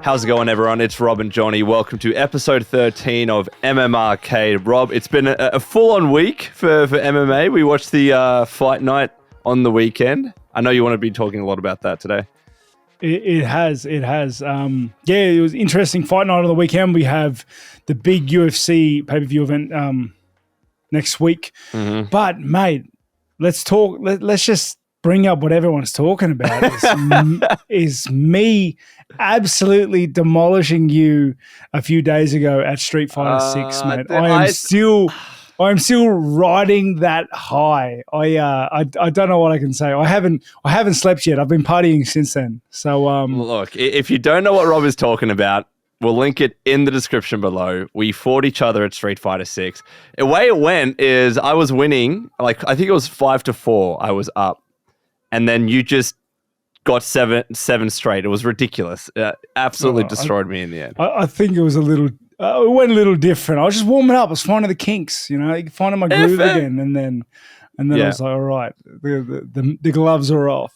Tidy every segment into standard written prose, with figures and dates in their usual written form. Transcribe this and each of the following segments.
How's it going, everyone? It's Rob and Jonny. Welcome to episode 13 of MMArcade. Rob, it's been a full-on week for MMA. We watched the Fight Night on the weekend. I know you want to be talking a lot about that today. It has. It was interesting Fight Night on the weekend. We have the big UFC pay-per-view event next week. Mm-hmm. But, mate, let's talk. Let's just bring up what everyone's talking about is me absolutely demolishing you a few days ago at Street Fighter 6, mate. I'm still riding that high. I don't know what I can say. I haven't slept yet. I've been partying since then. So look, if you don't know what Rob is talking about, we'll link it in the description below. We fought each other at Street Fighter 6. The way it went is I was winning, I think it was 5-4. I was up. And then you just got seven straight. It was ridiculous. Absolutely destroyed me in the end. I think it was a little. It went a little different. I was just warming up. I was finding the kinks, finding my groove again, and then I was like, all right, the gloves are off.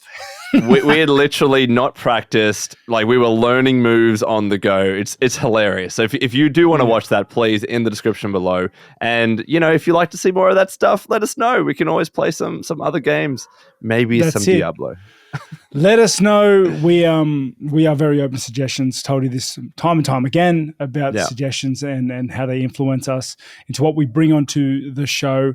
we had literally not practiced. Like, we were learning moves on the go. It's hilarious. So if you do want to watch that, please, in the description below. And if you like to see more of that stuff, let us know. We can always play some other games, maybe some Diablo. Let us know. We are very open to suggestions. Told you this time and time again about suggestions and how they influence us into what we bring onto the show.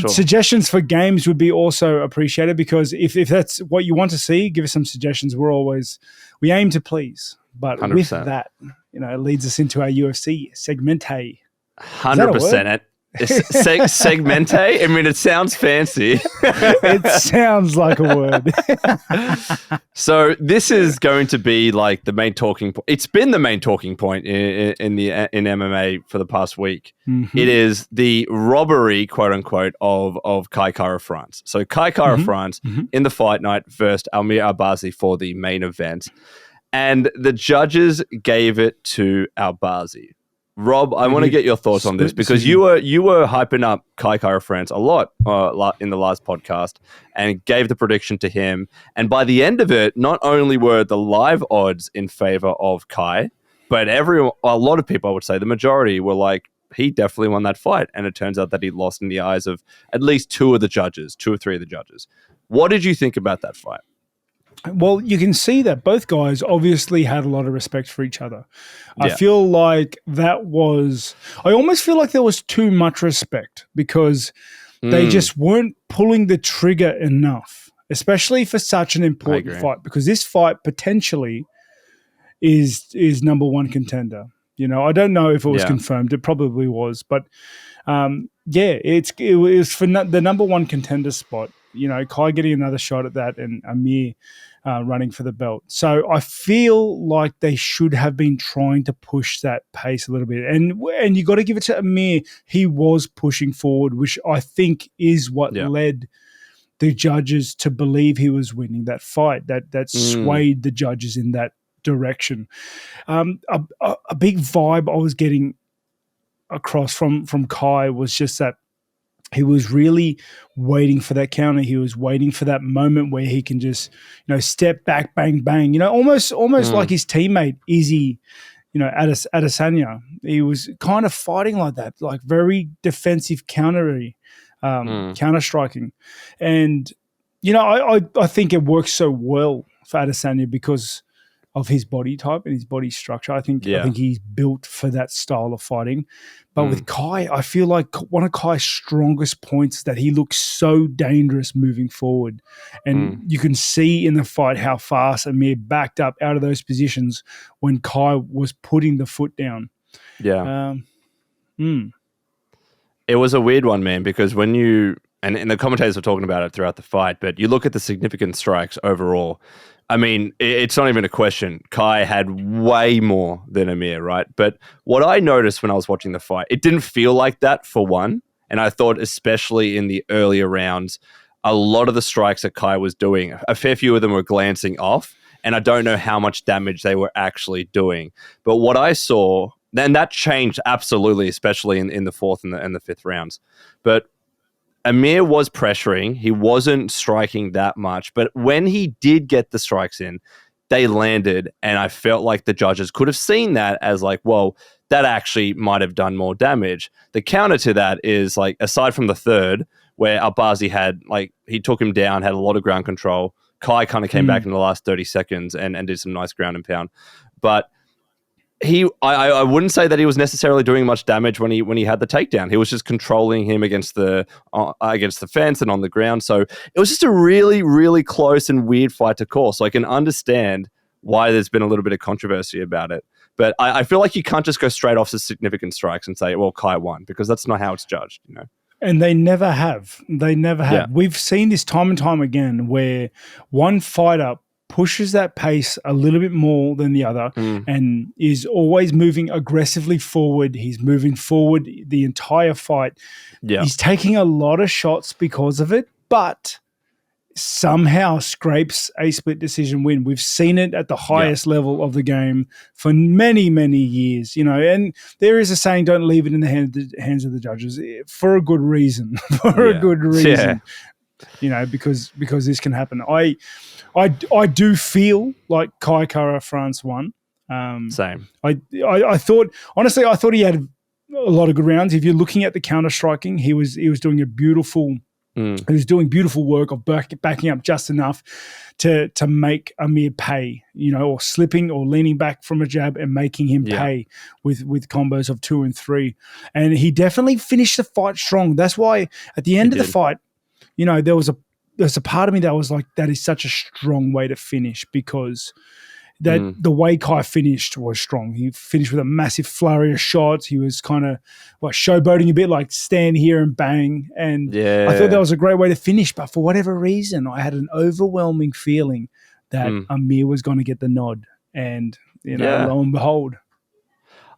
Suggestions for games would be also appreciated, because if that's what you want to see, give us some suggestions. We aim to please, but 100%. With that, it leads us into our UFC segmente. 100%. Segmente? I mean, it sounds fancy. It sounds like a word. So this is going to be like the main talking point. It's been the main talking point in MMA for the past week. Mm-hmm. It is the robbery, quote unquote, of Kai Kara-France. So Kai Kara-France in the Fight Night versus Amir Albazi for the main event, and the judges gave it to Albazi. Rob, I want to get your thoughts on this, because you were hyping up Kai Kara-France a lot in the last podcast and gave the prediction to him. And by the end of it, not only were the live odds in favor of Kai, but a lot of people, I would say, the majority were like, he definitely won that fight. And it turns out that he lost in the eyes of at least two or three of the judges. What did you think about that fight? Well, you can see that both guys obviously had a lot of respect for each other. I feel like I almost feel like there was too much respect, because they just weren't pulling the trigger enough, especially for such an important fight, because this fight potentially is number one contender. I don't know if it was confirmed. It probably was, but it was for the number one contender spot. Kai getting another shot at that, and Amir running for the belt. So I feel like they should have been trying to push that pace a little bit. And you got to give it to Amir. He was pushing forward, which I think is what led the judges to believe he was winning that fight. That swayed the judges in that direction. A big vibe I was getting across from Kai was just that he was really waiting for that counter. He was waiting for that moment where he can just, step back, bang, bang. Almost like his teammate Izzy, Adesanya. He was kind of fighting like that, like very defensive counter striking. And I think it works so well for Adesanya because of his body type and his body structure. I think he's built for that style of fighting. But with Kai, I feel like one of Kai's strongest points is that he looks so dangerous moving forward. And you can see in the fight how fast Amir backed up out of those positions when Kai was putting the foot down. Yeah. It was a weird one, man, because when and the commentators were talking about it throughout the fight, but you look at the significant strikes overall. I mean, it's not even a question. Kai had way more than Amir, right? But what I noticed when I was watching the fight, it didn't feel like that for one. And I thought, especially in the earlier rounds, a lot of the strikes that Kai was doing, a fair few of them were glancing off. And I don't know how much damage they were actually doing. But what I saw, then that changed absolutely, especially in the fourth and the fifth rounds. But Amir was pressuring. He wasn't striking that much. But when he did get the strikes in, they landed, and I felt like the judges could have seen that as like, well, that actually might have done more damage. The counter to that is like, aside from the third, where Albazi had like, he took him down, had a lot of ground control. Kai kind of came back in the last 30 seconds and did some nice ground and pound. But I wouldn't say that he was necessarily doing much damage when he had the takedown. He was just controlling him against the fence and on the ground. So it was just a really, really close and weird fight to call. So I can understand why there's been a little bit of controversy about it. But I feel like you can't just go straight off to significant strikes and say, well, Kai won, because that's not how it's judged, you know. And they never have. They never have. Yeah. We've seen this time and time again where one fighter pushes that pace a little bit more than the other and is always moving aggressively forward. He's moving forward the entire fight. Yeah. He's taking a lot of shots because of it, but somehow scrapes a split decision win. We've seen it at the highest level of the game for many, many years, you know, and there is a saying, don't leave it in the hands of the judges, for a good reason, you know, because this can happen. I do feel like Kai Kara France won. Same. I thought, honestly, he had a lot of good rounds. If you're looking at the counter striking, he was doing a beautiful He was doing beautiful work of backing up just enough to make Amir pay, you know, or slipping or leaning back from a jab and making him pay with combos of 2 and 3. And he definitely finished the fight strong. That's why at the end of the fight, you know, there's a part of me that was like, that is such a strong way to finish, because the way Kai finished was strong. He finished with a massive flurry of shots. He was kind of like showboating a bit, like stand here and bang. And I thought that was a great way to finish. But for whatever reason, I had an overwhelming feeling that Amir was going to get the nod. And, you know, lo and behold.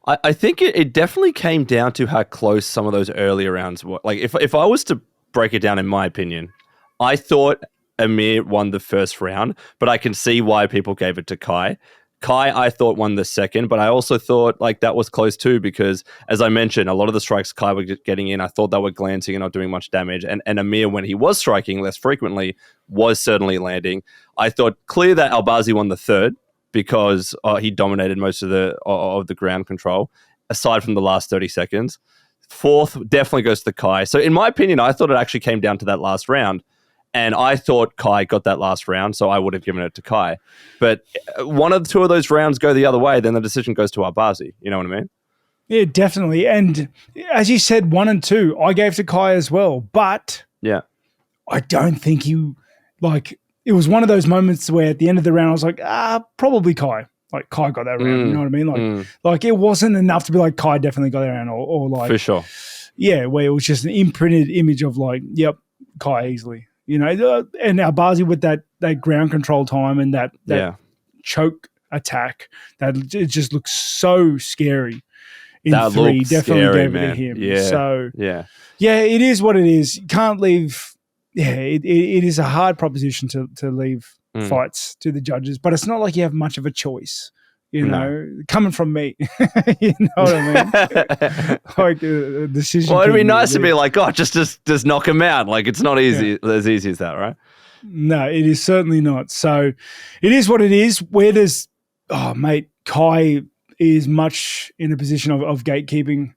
I think it definitely came down to how close some of those earlier rounds were. Like, if I was to break it down, in my opinion, I thought Amir won the first round, but I can see why people gave it to Kai. Kai, I thought, won the second, but I also thought like that was close too, because as I mentioned, a lot of the strikes Kai was getting in, I thought they were glancing and not doing much damage. And Amir, when he was striking less frequently, was certainly landing. I thought clear that Albazi won the third because he dominated most of the ground control, aside from the last 30 seconds. Fourth definitely goes to the Kai. So in my opinion, I thought it actually came down to that last round. And I thought Kai got that last round, so I would have given it to Kai. But one of the two of those rounds go the other way, then the decision goes to Albazi. You know what I mean? Yeah, definitely. And as you said, 1 and 2, I gave to Kai as well. But I don't think it was one of those moments where at the end of the round, I was like, probably Kai. Like, Kai got that round. You know what I mean? Like it wasn't enough to be like, Kai definitely got that round. Or like, for sure. Yeah, where it was just an imprinted image of like, yep, Kai easily. You know, and Albazi with that ground control time and that choke attack, that it just looks so scary. In that 3, definitely scary, gave it to him. Yeah. So it is what it is. You can't leave. Yeah, it is a hard proposition to leave fights to the judges, but it's not like you have much of a choice. You know, coming from me, you know what I mean? Like a decision. Well, it'd be nice to be like, just knock him out. Like, it's not easy, as easy as that, right? No, it is certainly not. So it is what it is. Where does, Kai is much in a position of gatekeeping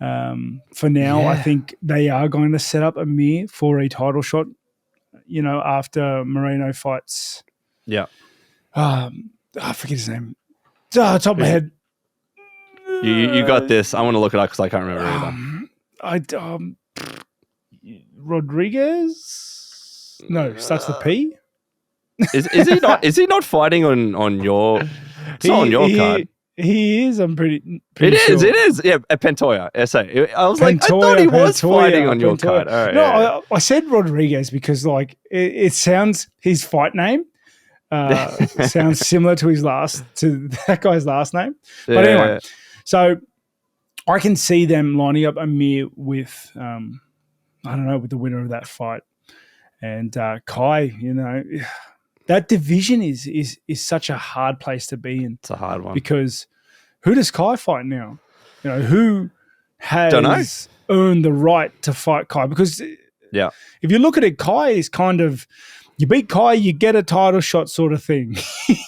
for now. I think they are going to set up Amir for a title shot, you know, after Moreno fights. Yeah. I forget his name. Top of my head. You got this. I want to look it up because I can't remember either. Rodriguez? No, starts with P. Is he not? Is he not fighting on your? It's not on your card. He is. I'm pretty It is. sure. It is. Yeah, Pantoja. SA. I was like, I thought he was fighting on your card. All right, no, I said Rodriguez because like it sounds his fight name. Sounds similar to that guy's last name. But anyway, so I can see them lining up Amir with with the winner of that fight. And Kai, you know, that division is such a hard place to be in. It's a hard one. Because who does Kai fight now? You know, who has earned the right to fight Kai? Because if you look at it, Kai is kind of you beat Kai, you get a title shot sort of thing.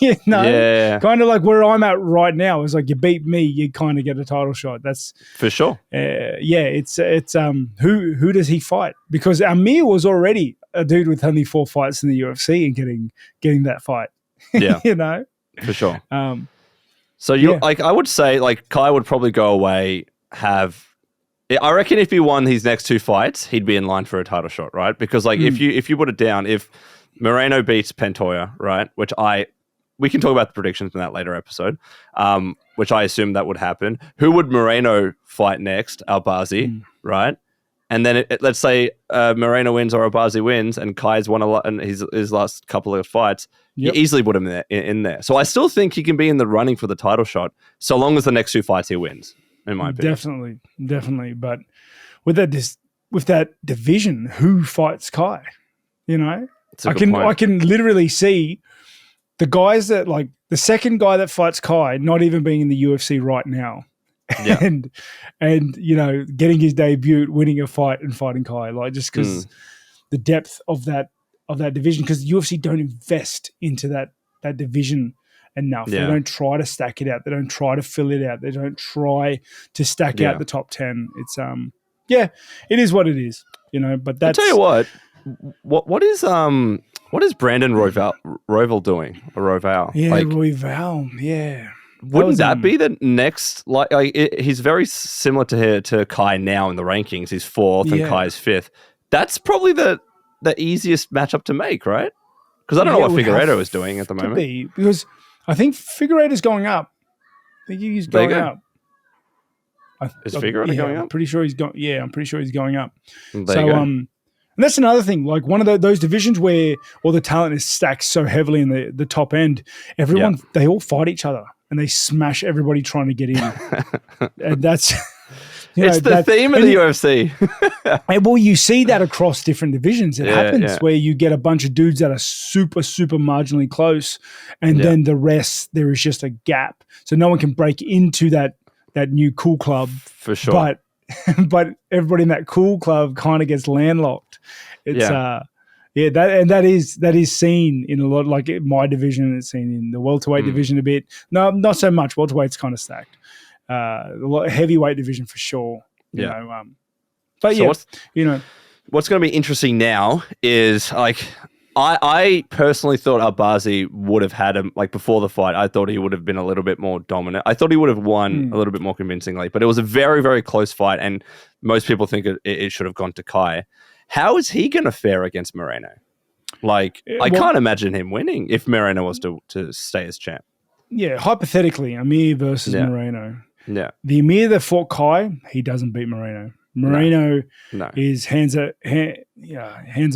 Yeah. Kind of like where I'm at right now is like you beat me, you kind of get a title shot. That's for sure. It's who does he fight? Because Amir was already a dude with only 4 fights in the UFC and getting that fight. Yeah. For sure. So I would say like Kai would probably go away, I reckon if he won his next 2 fights, he'd be in line for a title shot, right? Because like if you put it down, if Moreno beats Pantoja, right, which we can talk about the predictions in that later episode, which I assume that would happen. Who would Moreno fight next? Albazi, right? And then let's say Moreno wins or Albazi wins, and Kai's won a lot in his last couple of fights. You easily put him in there. So I still think he can be in the running for the title shot, so long as the next 2 fights he wins. In my opinion, definitely. But with that division, who fights Kai? I can literally see the guys that like the second guy that fights Kai not even being in the UFC right now, and getting his debut, winning a fight, and fighting Kai, like just because the depth of that division, because UFC don't invest into that division enough. They don't try to stack it out. They don't try to fill it out. They don't try to stack out the top 10. It's it is what it is, but that's... I'll tell you what is Brandon Royval doing? Or Royval? Yeah, Royval. Yeah. Wouldn't that be the next? He's very similar to Kai now in the rankings. He's 4th and Kai's 5th. That's probably the easiest matchup to make, right? Because I don't know what Figueiredo is doing at the moment. Because I think Figueiredo's going up. I think he's going up. Is Figueiredo going up? I'm pretty sure he's going. Yeah, I'm pretty sure he's going up. And that's another thing. Like one of those divisions where all the talent is stacked so heavily in the top end. Everyone they all fight each other and they smash everybody trying to get in. And that's it's the theme of the UFC. Well, you see that across different divisions. It happens where you get a bunch of dudes that are super, super marginally close, and then the rest, there is just a gap. So no one can break into that new cool club. For sure. But everybody in that cool club kind of gets landlocked. It's that is seen in a lot, like my division. It's seen in the welterweight division a bit. No, not so much. Welterweight's kind of stacked. Heavyweight division for sure. But so what's going to be interesting now is like I personally thought Albazi would have had him like before the fight. I thought he would have been a little bit more dominant. I thought he would have won a little bit more convincingly, but it was a very, very close fight, and most people think it should have gone to Kai. How is he going to fare against Moreno? Like, I can't imagine him winning if Moreno was to stay as champ. Yeah, hypothetically, Amir versus Moreno. Yeah. The Amir that fought Kai, he doesn't beat Moreno. Moreno is hands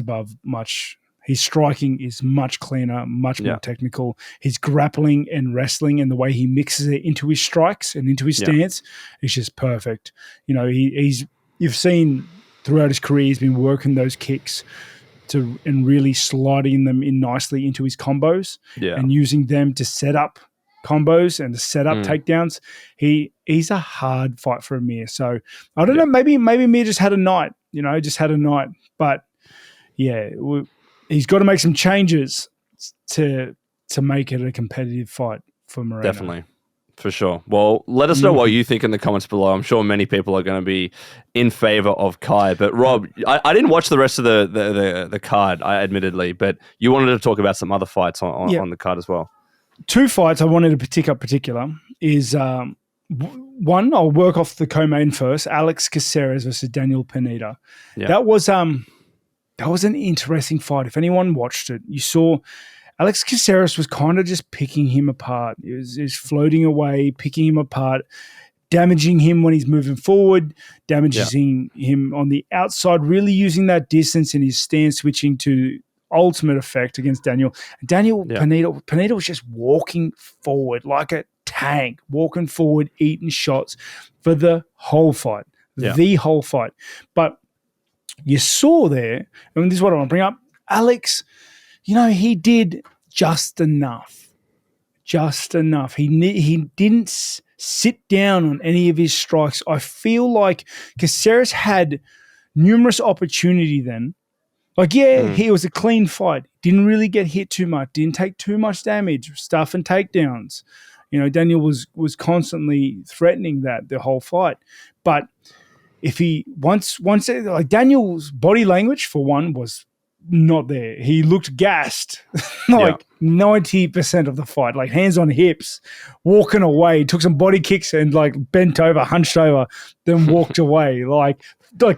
above much. His striking is much cleaner, much more technical. His grappling and wrestling and the way he mixes it into his strikes and into his stance is just perfect. You've seen throughout his career, he's been working those kicks and really sliding them in nicely into his combos and using them to set up combos and to set up takedowns. He's a hard fight for Amir. So I don't know, maybe Amir just had a night, but he's got to make some changes to make it a competitive fight for Moreno. Definitely. For sure. Well, let us know what you think in the comments below. I'm sure many people are going to be in favor of Kai. But Rob, I didn't watch the rest of the card, admittedly, but you wanted to talk about some other fights on the card as well. 2 fights I wanted to pick up particular is one, I'll work off the co-main first, Alex Caceres versus Daniel Pineda. Yeah. That was an interesting fight. If anyone watched it, you saw Alex Caceres was kind of just picking him apart. He was floating away, picking him apart, damaging him when he's moving forward, damaging him on the outside, really using that distance in his stance, switching to ultimate effect against Daniel. Pineda was just walking forward like a tank, walking forward, eating shots for the whole fight, the whole fight. But you saw there, and this is what I want to bring up, Alex, he did just enough. He didn't sit down on any of his strikes. I feel like Caceres had numerous opportunity then Like, he was a clean fight. Didn't really get hit too much. Didn't take too much damage. Stuff and takedowns. You know, Daniel was constantly threatening that the whole fight. But if he once like Daniel's body language for one was not there. He looked gassed, 90% of the fight, like hands on hips, walking away. Took some body kicks and like bent over, hunched over, then walked away. Like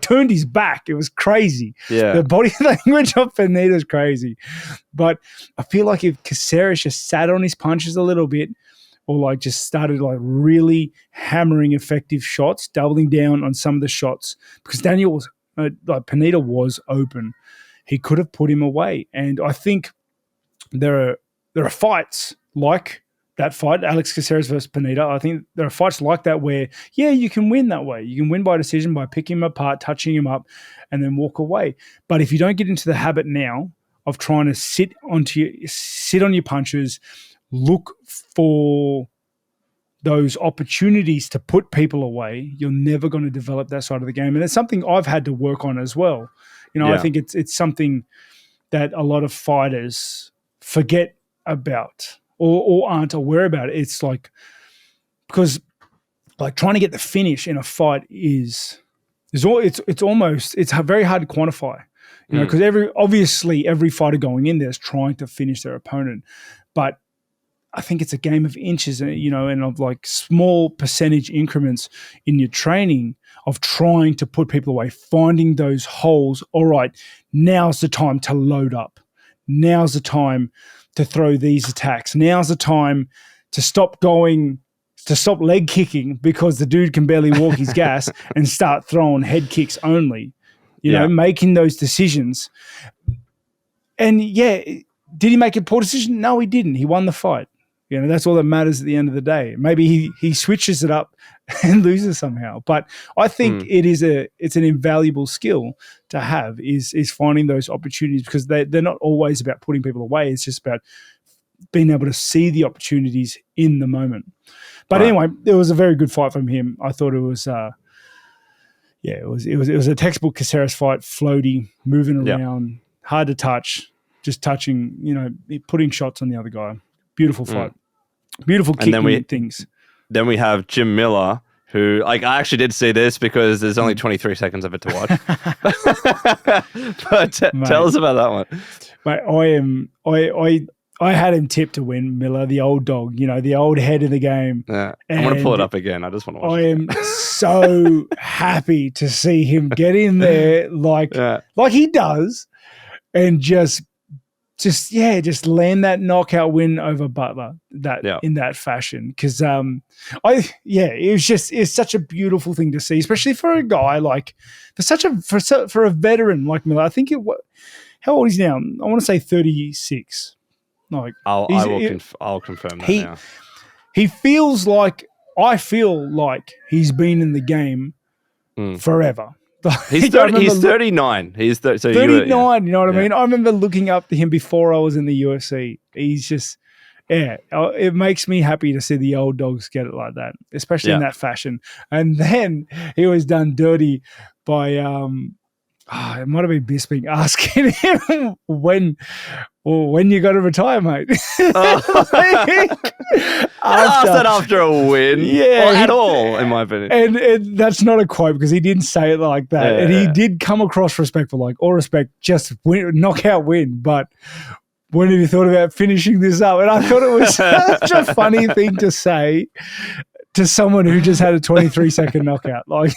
turned his back. It was crazy. Yeah, the body language of Pineda crazy. But I feel like if Caceres just sat on his punches a little bit, or like just started like really hammering effective shots, doubling down on some of the shots, because Daniel was like Pineda was open. He could have put him away. And I think there are fights like that fight, Alex Caceres versus Pineda. I think there are fights like that where, you can win that way. You can win by decision by picking him apart, touching him up, and then walk away. But if you don't get into the habit now of trying to sit on your punches, look for those opportunities to put people away, you're never going to develop that side of the game. And it's something I've had to work on as well. You know, I think it's something that a lot of fighters forget about or aren't aware about. It's like, because like trying to get the finish in a fight it's very hard to quantify, you know, because every fighter going in there is trying to finish their opponent. But I think it's a game of inches, you know, and of like small percentage increments in your training of trying to put people away, finding those holes. All right, now's the time to load up. Now's the time to throw these attacks. Now's the time to stop leg kicking because the dude can barely walk his gas and start throwing head kicks only, you know, making those decisions. And did he make a poor decision? No, he didn't. He won the fight. You know, that's all that matters at the end of the day. Maybe he switches it up and loses somehow. But I think it's an invaluable skill to have is finding those opportunities, because they're not always about putting people away. It's just about being able to see the opportunities in the moment. But anyway, it was a very good fight from him. I thought it was it was a textbook Caceres fight, floaty, moving around, hard to touch, just touching, you know, putting shots on the other guy. Beautiful fight. Beautiful kicking things. Then we have Jim Miller, who, like, I actually did see this because there's only 23 seconds of it to watch. But tell us about that one. Mate, I had him tipped to win, Miller, the old dog, you know, the old head of the game. Yeah. I'm going to pull it up again. I just want to watch it. I am so happy to see him get in there like he does and just land that knockout win over Butler in that fashion. Because it's such a beautiful thing to see, especially for a guy like for a veteran like Miller. I think how old is he now? I want to say 36. Like I'll confirm that now. He feels like, I feel like he's been in the game forever. He's 39. He's 39. You know what I mean? I remember looking up to him before I was in the UFC. He's just, it makes me happy to see the old dogs get it like that, especially in that fashion. And then he was done dirty by, it might have been Bisping asking him when you got to retire, mate. After a win, at all, in my opinion. And that's not a quote because he didn't say it like that. And he did come across respectful, like, all respect, just win, knockout win. But when have you thought about finishing this up? And I thought it was such a funny thing to say to someone who just had a 23-second knockout. Like,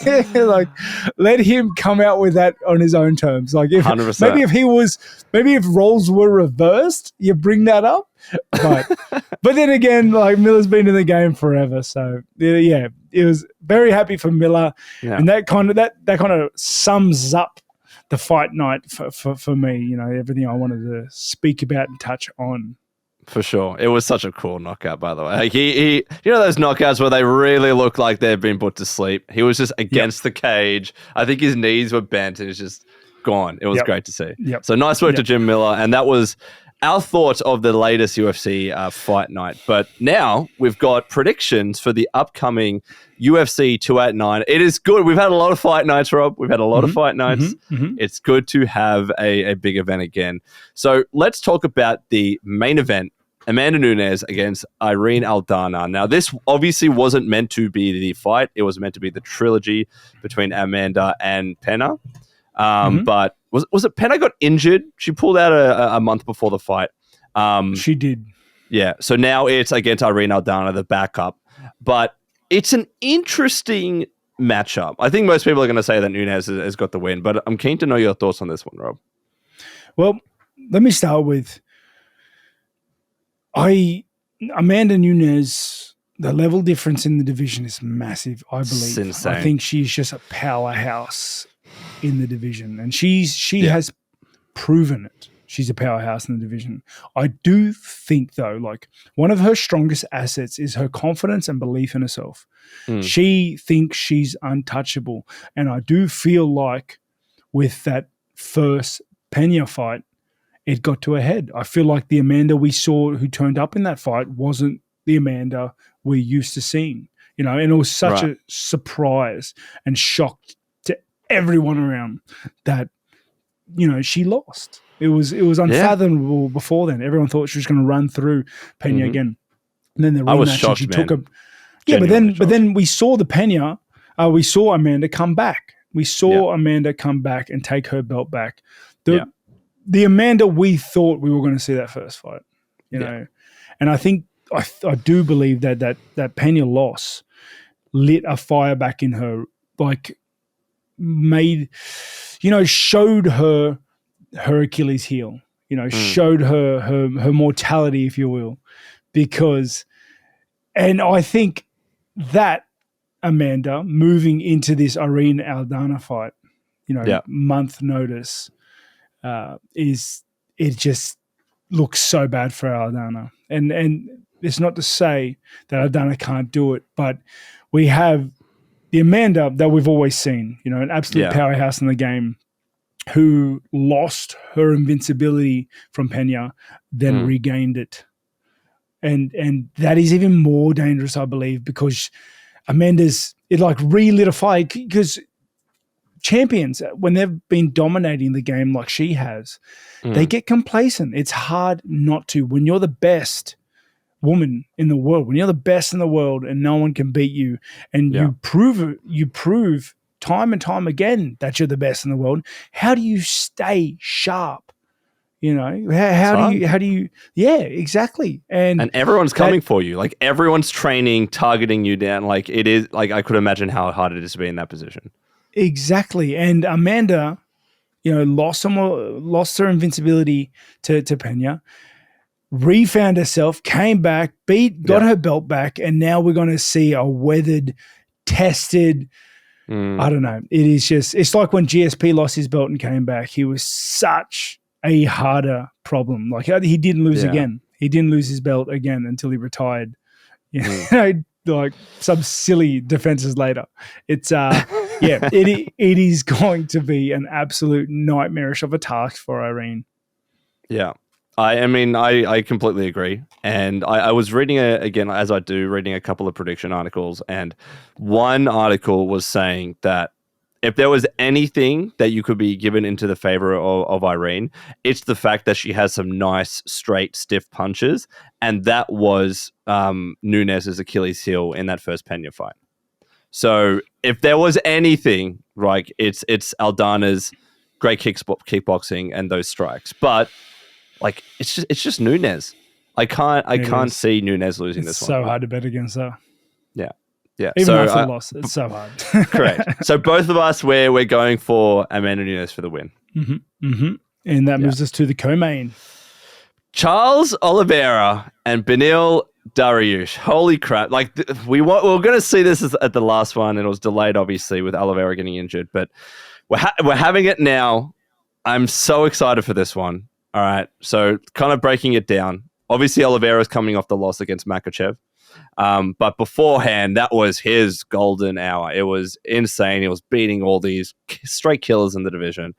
let him come out with that on his own terms. Like, 100%. Maybe if roles were reversed, you bring that up. But then again, like, Miller's been in the game forever. So, it was very happy for Miller. Yeah. And that kind of sums up the fight night for me. You know, everything I wanted to speak about and touch on. For sure. It was such a cool knockout, by the way. Like he you know those knockouts where they really look like they've been put to sleep? He was just against the cage. I think his knees were bent and it's just gone. It was great to see. So nice work to Jim Miller. And that was our thoughts of the latest UFC fight night. But now we've got predictions for the upcoming UFC 289. It is good. We've had a lot of fight nights, Rob. We've had a lot of fight nights. It's good to have a big event again. So let's talk about the main event. Amanda Nunes against Irene Aldana. Now, this obviously wasn't meant to be the fight. It was meant to be the trilogy between Amanda and Penna. But was it Penna got injured? She pulled out a month before the fight. She did. Yeah. So now it's against Irene Aldana, the backup. But it's an interesting matchup. I think most people are going to say that Nunes has got the win, but I'm keen to know your thoughts on this one, Rob. Well, let me start with Amanda Nunes. The level difference in the division is massive, I believe. It's insane. I think she's just a powerhouse in the division, and she has proven it. She's a powerhouse in the division. I do think, though, like one of her strongest assets is her confidence and belief in herself. She thinks she's untouchable, and I do feel like with that first Pena fight, it got to her head. I feel like the Amanda we saw who turned up in that fight wasn't the Amanda we're used to seeing, and it was such a surprise and shock to everyone around that, she lost. It was unfathomable before then. Everyone thought she was going to run through Pena again. And then the rematch, I was shocked, she man. took but then we saw the Pena, we saw Amanda come back. We saw Amanda come back and take her belt back. The Amanda we thought we were going to see that first fight, know. And I think I do believe that Pena loss lit a fire back in her, like showed her Achilles heel, showed her mortality, if you will, and I think that Amanda moving into this Irene Aldana fight, month notice, it just looks so bad for Aldana. And it's not to say that Aldana can't do it, but we have the Amanda that we've always seen, an absolute powerhouse in the game, who lost her invincibility from Pena, then regained it. And that is even more dangerous, I believe, because it like relit a fire, because champions, when they've been dominating the game like she has, they get complacent. It's hard not to. When you're the best woman in the world, when you're the best in the world and no one can beat you, and you prove time and time again that you're the best in the world, how do you stay sharp? How do you exactly. And everyone's coming for you. Like everyone's training, targeting you down. Like it is, like I could imagine how hard it is to be in that position. Exactly. And Amanda, lost her invincibility to Pena, refound herself, came back, got her belt back, and now we're going to see a weathered, tested, I don't know. It is just, it's like when GSP lost his belt and came back. He was such a harder problem. Like he didn't lose again. He didn't lose his belt again until he retired. Like some silly defenses later. It's it is going to be an absolute nightmarish of a task for Irene. Yeah. I mean, I completely agree. And I was reading, as I do, reading a couple of prediction articles. And one article was saying that if there was anything that you could be given into the favor of Irene, it's the fact that she has some nice, straight, stiff punches. And that was Nunes' Achilles heel in that first Pena fight. So if there was anything, like it's Aldana's great kickboxing and those strikes. But like it's just Nunes. I can't see Nunes losing this one. It's so hard to bet against her. Yeah. Even after a loss, it's so hard. Correct. So both of us, we're going for Amanda Nunes for the win. And that moves us to the co-main. Charles Oliveira and Beneil Dariush. Holy crap. Like we were going to see this at the last one, and it was delayed, obviously, with Oliveira getting injured. But we're having it now. I'm so excited for this one. All right. So kind of breaking it down. Obviously, Oliveira is coming off the loss against Makhachev. But beforehand, that was his golden hour. It was insane. He was beating all these straight killers in the division.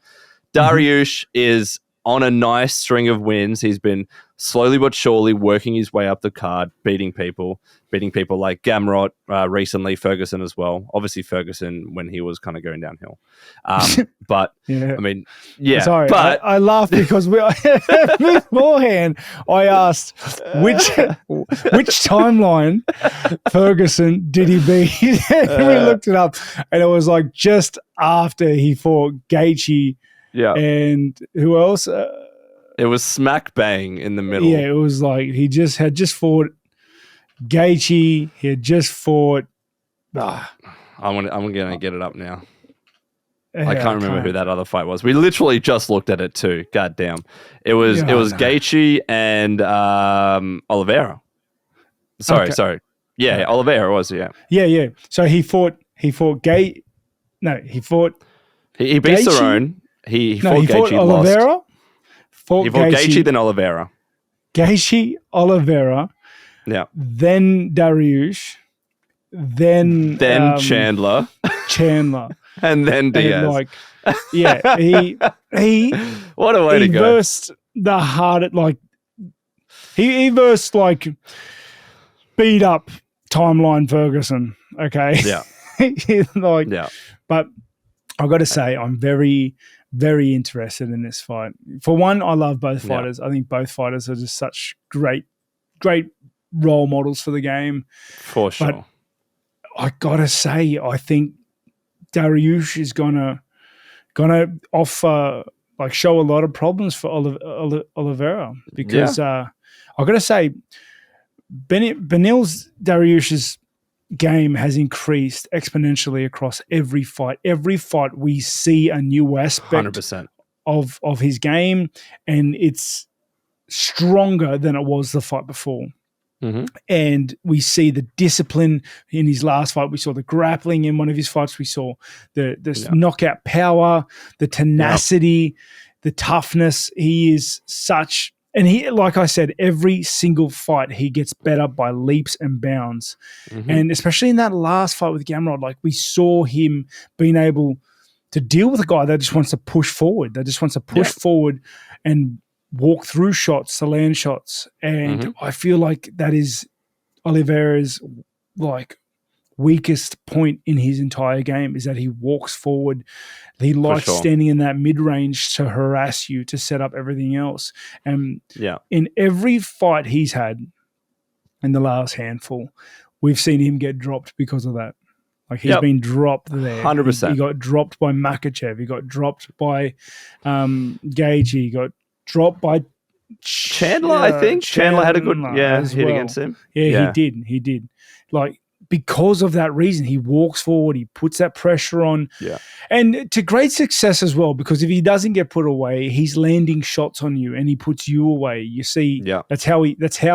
Dariush is on a nice string of wins. He's been slowly but surely working his way up the card, beating people like Gamrot, recently Ferguson as well. Obviously Ferguson when he was kind of going downhill. But yeah. I mean, yeah. Sorry, but I laughed because beforehand I asked which timeline Ferguson did he beat? We looked it up, and it was like just after he fought Gaethje. Yeah. And who else? It was smack bang in the middle. Yeah, it was like he had just fought Gaethje. He had just fought. I'm gonna get it up now. I can't remember who that other fight was. We literally just looked at it too. God damn. It was Gaethje and Oliveira. Sorry. Yeah, Oliveira was, yeah. Yeah. So he fought He fought Gaethje. He beat Cerrone. He fought Gaethje, Oliveira. He fought Gaethje, then Oliveira. Gaethje, Oliveira. Yeah. Then Dariush. Then Chandler. And then Diaz. He what a way to go. Versed the hard, he versed beat up timeline Ferguson. Okay. Yeah. But I've got to say, I'm very, very interested in this fight. For one, I love both fighters. I think both fighters are just such great role models for the game. For sure. But I got to say, I think Dariush is gonna offer show a lot of problems for Oliveira because I got to say, Beneil Dariush's game has increased exponentially across every fight. Every fight we see a new aspect 100%. of his game, and it's stronger than it was the fight before. Mm-hmm. And we see the discipline in his last fight. We saw the grappling in one of his fights. We saw the knockout power, the tenacity, the toughness. He is such... And he, like I said, every single fight he gets better by leaps and bounds. Mm-hmm. And especially in that last fight with Gamrot, we saw him being able to deal with a guy that just wants to push forward. That just wants to push forward and walk through shots, to land shots. And I feel like that is Oliveira's weakest point in his entire game, is that he walks forward. He likes standing in that mid-range to harass you, to set up everything else. And in every fight he's had in the last handful, we've seen him get dropped because of that. He's been dropped there. 100%. He got dropped by Makhachev. He got dropped by Gaethje. He got dropped by Chandler, I think. Chandler had a good hit against him. Yeah, he did. Because of that reason, he walks forward, he puts that pressure on. Yeah. And to great success as well, because if he doesn't get put away, he's landing shots on you and he puts you away. You see, that's how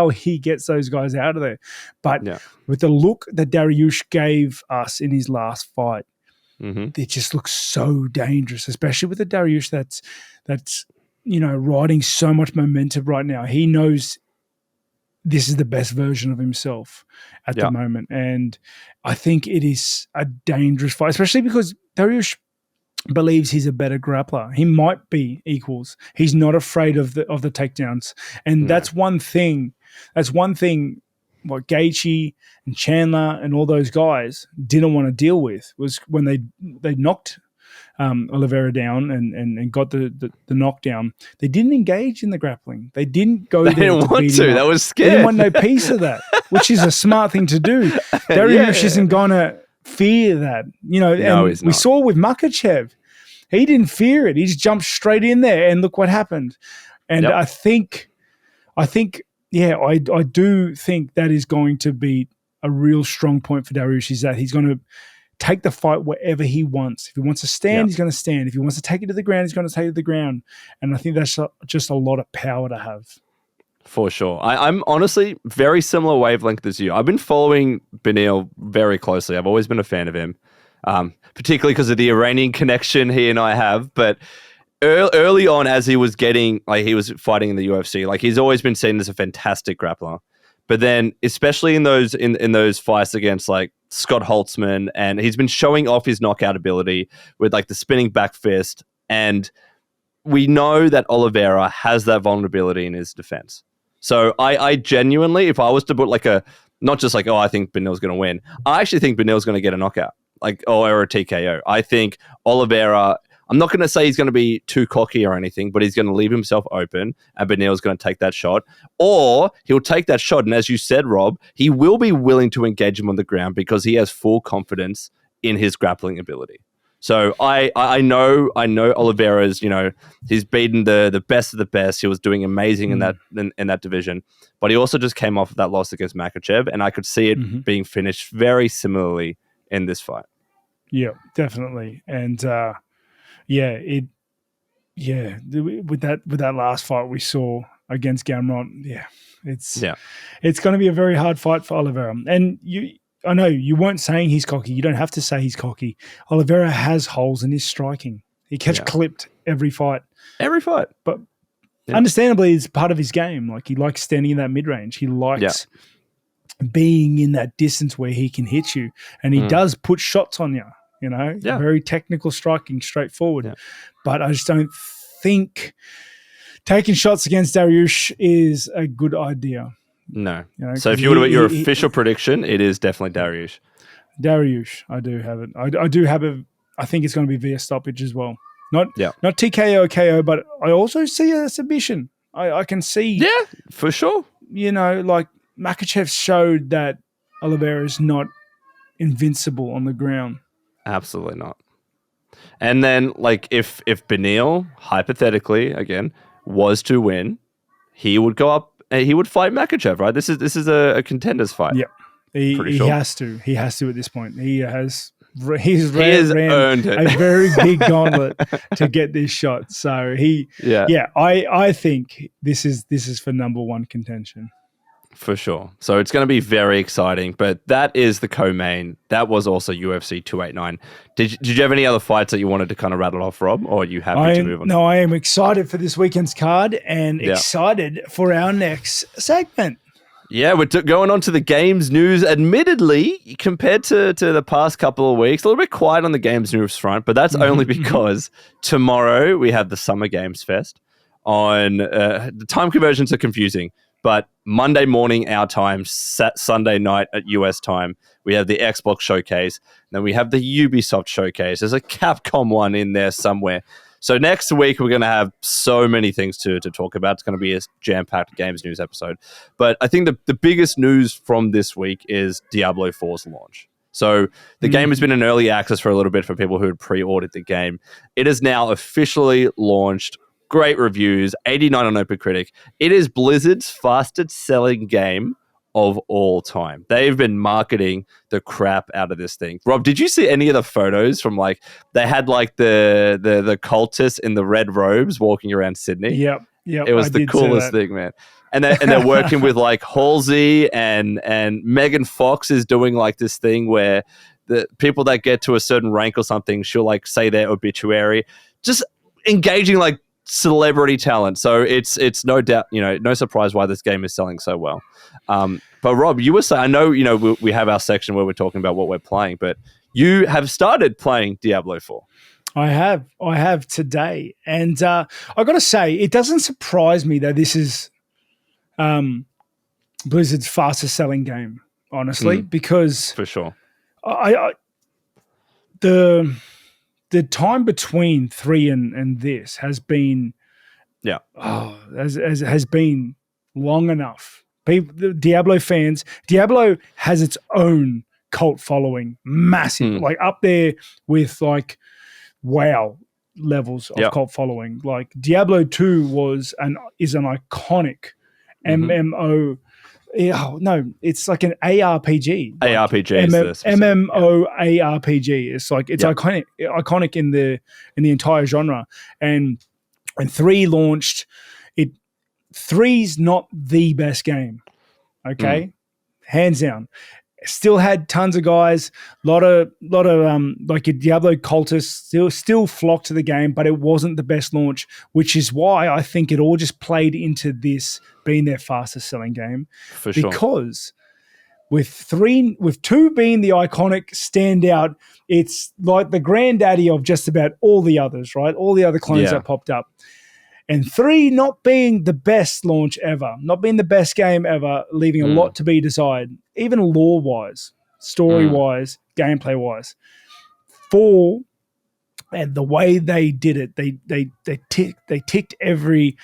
he gets those guys out of there. But with the look that Dariush gave us in his last fight, it just looks so dangerous, especially with the Dariush that's riding so much momentum right now. He knows this is the best version of himself at the moment. And I think it is a dangerous fight, especially because Dariush believes he's a better grappler. He might be equals. He's not afraid of the takedowns. And that's one thing what Gaethje and Chandler and all those guys didn't want to deal with, was when they knocked Oliveira down and got the knockdown. They didn't engage in the grappling. They didn't go there. They didn't want to. That was scared. They didn't want no piece of that, which is a smart thing to do. Dariush isn't going to fear that. No, he's not. We saw with Makhachev. He didn't fear it. He just jumped straight in there, and look what happened. And I do think that is going to be a real strong point for Dariush, is that he's going to take the fight wherever he wants. If he wants to stand, he's going to stand. If he wants to take it to the ground, he's going to take it to the ground. And I think that's just a lot of power to have. For sure. I'm honestly very similar wavelength as you. I've been following Beneil very closely. I've always been a fan of him, particularly because of the Iranian connection he and I have. But early on, as he was he was fighting in the UFC, he's always been seen as a fantastic grappler. But then, especially in those fights against Scott Holtzman, and he's been showing off his knockout ability with the spinning back fist. And we know that Oliveira has that vulnerability in his defense. So I genuinely, if I was to put like not just like, I think Beneil's going to win. I actually think Beneil's going to get a knockout, or a TKO. I think Oliveira, I'm not going to say he's going to be too cocky or anything, but he's going to leave himself open and Beneil's going to take that shot. Or he'll take that shot, and as you said, Rob, he will be willing to engage him on the ground because he has full confidence in his grappling ability. So I know Oliveira's, he's beaten the best of the best. He was doing amazing in that division, but he also just came off of that loss against Makhachev, and I could see it being finished very similarly in this fight. Yeah, definitely. And with that last fight we saw against Gamrot, it's going to be a very hard fight for Oliveira. And I know you weren't saying he's cocky. You don't have to say he's cocky. Oliveira has holes in his striking. He gets clipped every fight. But understandably, it's part of his game. Like, he likes standing in that mid-range. He likes being in that distance where he can hit you. And he does put shots on you, very technical striking, straightforward. Yeah. But I just don't think taking shots against Dariush is a good idea. No. So if you were to put your official prediction, it is definitely Dariush. Dariush, I do have it. I do have it. I think it's going to be via stoppage as well. Not TKO or KO, but I also see a submission. I can see. Yeah, for sure. Like Makhachev showed that Oliveira is not invincible on the ground. Absolutely not. And then, like, if Beneil, hypothetically, again, was to win, he would go up. He would fight Makhachev, right? This is a contender's fight. Yeah, he has to. He has to at this point. He has earned it. A very big gauntlet to get this shot. So I think this is for number one contention. For sure. So it's going to be very exciting, but that is the co-main. That was also UFC 289. Did you have any other fights that you wanted to kind of rattle off, Rob, or are you happy to move on? No, I am excited for this weekend's card and excited for our next segment. Yeah, we're going on to the games news. Admittedly, compared to the past couple of weeks, a little bit quiet on the games news front, but that's only because tomorrow we have the Summer Games Fest. The time conversions are confusing. But Monday morning, our time, Sunday night at US time, we have the Xbox showcase. Then we have the Ubisoft showcase. There's a Capcom one in there somewhere. So next week, we're going to have so many things to talk about. It's going to be a jam-packed games news episode. But I think the biggest news from this week is Diablo 4's launch. So the game has been in early access for a little bit for people who had pre-ordered the game. It is now officially launched. Great reviews, 89 on OpenCritic. It is Blizzard's fastest selling game of all time. They've been marketing the crap out of this thing. Rob, did you see any of the photos from they had the cultists in the red robes walking around Sydney? Yep. It was the coolest thing, man. And they're working with Halsey and Megan Fox is doing this thing where the people that get to a certain rank or something, she'll say their obituary. Just engaging celebrity talent. So it's no doubt, no surprise why this game is selling so well. But Rob, you were saying, I know, we have our section where we're talking about what we're playing, but you have started playing Diablo 4. I have today. And I got to say, it doesn't surprise me that this is Blizzard's fastest selling game, honestly, because for sure. The time between 3 and this has been, has been long enough. The Diablo fans, Diablo has its own cult following, massive, up there with WoW levels of cult following. Diablo 2 is an iconic MMO. It's like an ARPG. MMO ARPG. It's iconic in the entire genre. And 3 launched. 3's not the best game. Okay, hands down. Still had tons of guys. Lot of Diablo cultists still flocked to the game, but it wasn't the best launch, which is why I think it all just played into this being their fastest selling game. For sure. Because with two being the iconic standout. It's like the granddaddy of just about all the others, right? All the other clones that popped up. And 3 not being the best launch ever, not being the best game ever, leaving a lot to be desired, even lore-wise, story-wise, gameplay-wise. 4, and the way they did it, they ticked every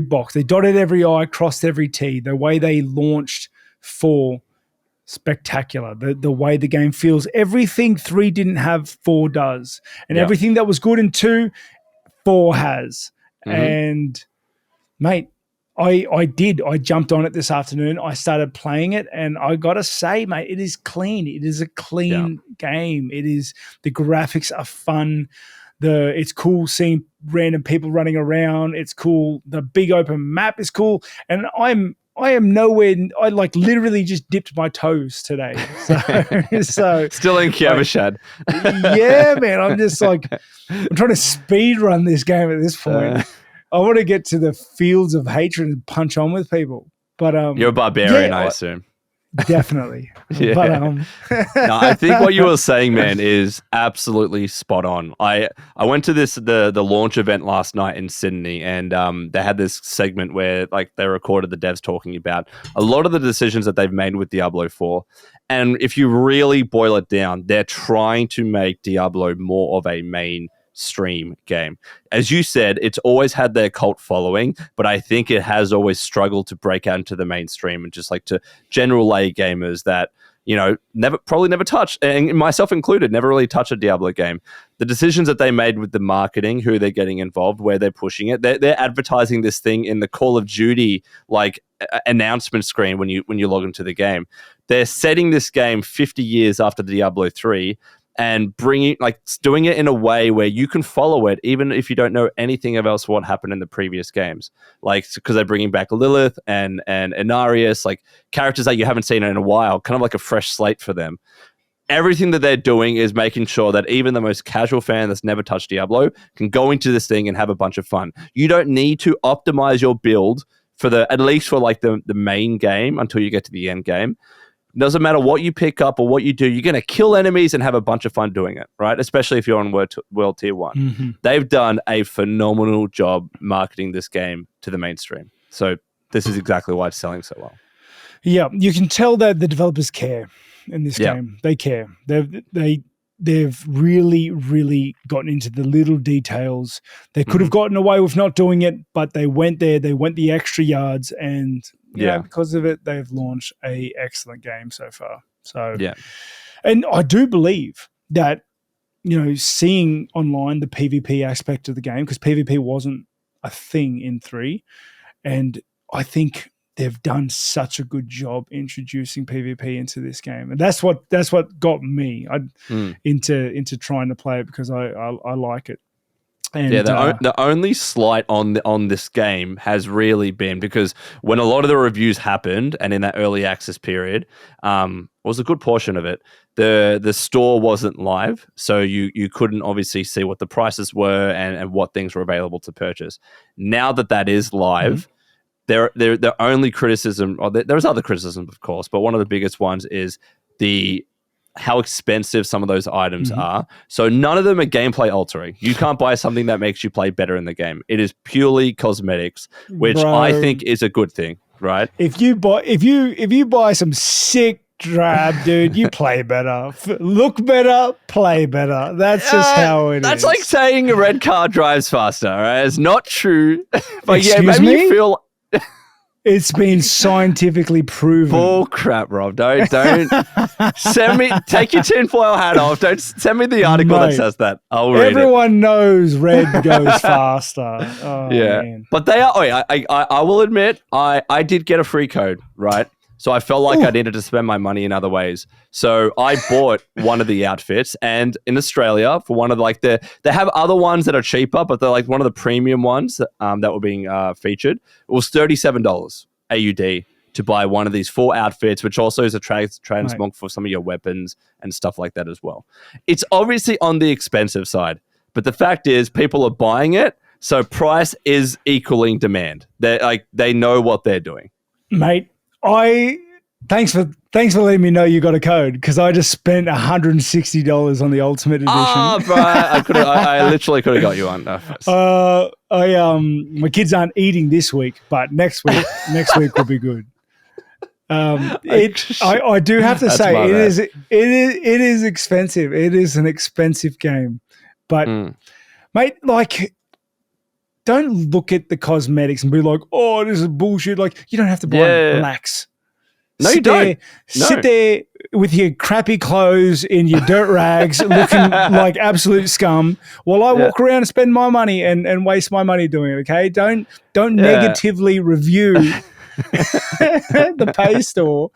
box. They dotted every I, crossed every T. The way they launched 4, spectacular. The way the game feels, everything 3 didn't have, 4 does, and everything that was good in 2, 4 has. And mate, I jumped on it this afternoon. I started playing it, and I gotta say, mate, it is clean. It is a clean game. It is, the graphics are fun. It's cool seeing random people running around. It's cool. The big open map is cool. And I am nowhere. I like literally just dipped my toes today. So still in Kiavashad. Yeah, man. I'm just like, I'm trying to speed run this game at this point. I want to get to the fields of hatred and punch on with people. But you're a barbarian, I assume. Definitely. Yeah. But no, I think what you were saying, man, is absolutely spot on. I went to the launch event last night in Sydney, and they had this segment where like they recorded the devs talking about a lot of the decisions that they've made with Diablo 4. And if you really boil it down, they're trying to make Diablo more of a mainstream game. As you said, it's always had their cult following, but I think it has always struggled to break out into the mainstream and just like to general lay gamers that, you know, probably never touched, and myself included, never really touched a Diablo game. The decisions that they made with the marketing, who they're getting involved, where they're pushing it, they're advertising this thing in the Call of Duty like announcement screen when you log into the game. They're setting this game 50 years after Diablo 3 and doing it in a way where you can follow it even if you don't know anything else what happened in the previous games. Like, because they're bringing back Lilith and Inarius, like characters that you haven't seen in a while, kind of like a fresh slate for them. Everything that they're doing is making sure that even the most casual fan that's never touched Diablo can go into this thing and have a bunch of fun. You don't need to optimize your build at least for like the main game until you get to the end game. Doesn't matter what you pick up or what you do, you're going to kill enemies and have a bunch of fun doing it, right? Especially if you're on World Tier 1. Mm-hmm. They've done a phenomenal job marketing this game to the mainstream. So this is exactly why it's selling so well. Yeah, you can tell that the developers care in this game. They care. They've really, really gotten into the little details. They could have gotten away with not doing it, but they went there. They went the extra yards, and because of it, they've launched a excellent game so far. So, and I do believe that, you know, seeing online the PvP aspect of the game, because PvP wasn't a thing in 3, and I think they've done such a good job introducing PvP into this game, and that's what got me into trying to play it, because I like it. And, the only slight on this game has really been because when a lot of the reviews happened, and in that early access period, was a good portion of it, the store wasn't live, so you couldn't obviously see what the prices were and what things were available to purchase. Now that is live. The only criticism, or there's other criticisms, of course, but one of the biggest ones is how expensive some of those items are. So none of them are gameplay altering. You can't buy something that makes you play better in the game. It is purely cosmetics, which I think is a good thing, right? If you buy some sick drab, dude, you play better, look better, play better. That's just how it is. That's like saying a red car drives faster, right? It's not true. But Excuse maybe me? you feel... It's been scientifically proven. Bull crap, Rob. Don't send me. Take your tinfoil hat off. Don't send me the article that says that. I'll read it. Everyone knows red goes faster. Oh, man. But they are. I will admit, I did get a free code, right? So I felt like I needed to spend my money in other ways. So I bought one of the outfits, and in Australia, for one of they have other ones that are cheaper, but they're like one of the premium ones that were being featured. It was $37 AUD to buy one of these 4 outfits, which also is a transmog for some of your weapons and stuff like that as well. It's obviously on the expensive side, but the fact is people are buying it, so price is equaling demand. They know what they're doing. Mate, I Thanks for letting me know you got a code, because I just spent $160 on the Ultimate Edition. Oh, bro, I literally could have got you one. No, my kids aren't eating this week, but next week will be good. I do have to say it is expensive. It is an expensive game, but mate, like, don't look at the cosmetics and be like, "Oh, this is bullshit." Like, you don't have to buy it. Relax. No, you don't. Sit there with your crappy clothes in your dirt rags, looking like absolute scum, while I walk around and spend my money and waste my money doing it. Okay, don't negatively review the Pay Store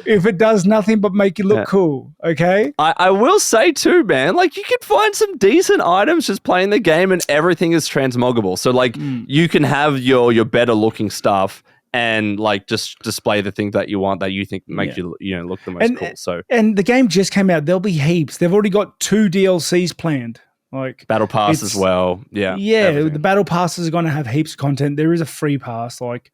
if it does nothing but make you look cool. Okay, I will say too, man, like, you can find some decent items just playing the game, and everything is transmoggable. So like, you can have your better looking stuff and like just display the thing that you want, that you think makes you look the most cool. So, and the game just came out. There'll be heaps. They've already got 2 DLCs planned. Like Battle Pass as well. Yeah. The Battle Passes are going to have heaps of content. There is a free pass. Like,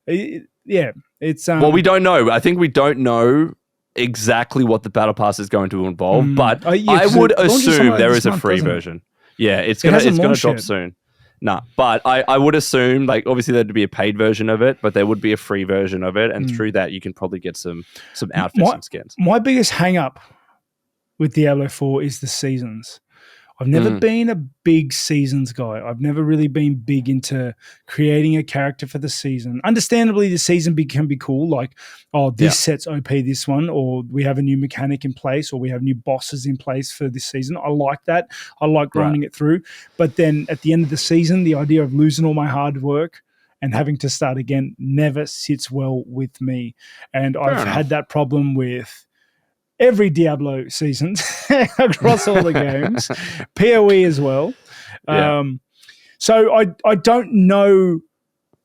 it's well, we don't know. I think we don't know exactly what the Battle Pass is going to involve, but I would assume there is a free version. Yeah, it's gonna drop soon. Nah, but I would assume, like, obviously there'd be a paid version of it, but there would be a free version of it, and through that you can probably get some outfits and skins. My biggest hang up with Diablo 4 is the seasons. I've never been a big seasons guy. I've never really been big into creating a character for the season. Understandably, the season can be cool, like, this set's OP this one, or we have a new mechanic in place, or we have new bosses in place for this season. I like that. I like grinding it through. But then at the end of the season, the idea of losing all my hard work and having to start again never sits well with me. And I've had that problem with every Diablo season across all the games, PoE as well. So I don't know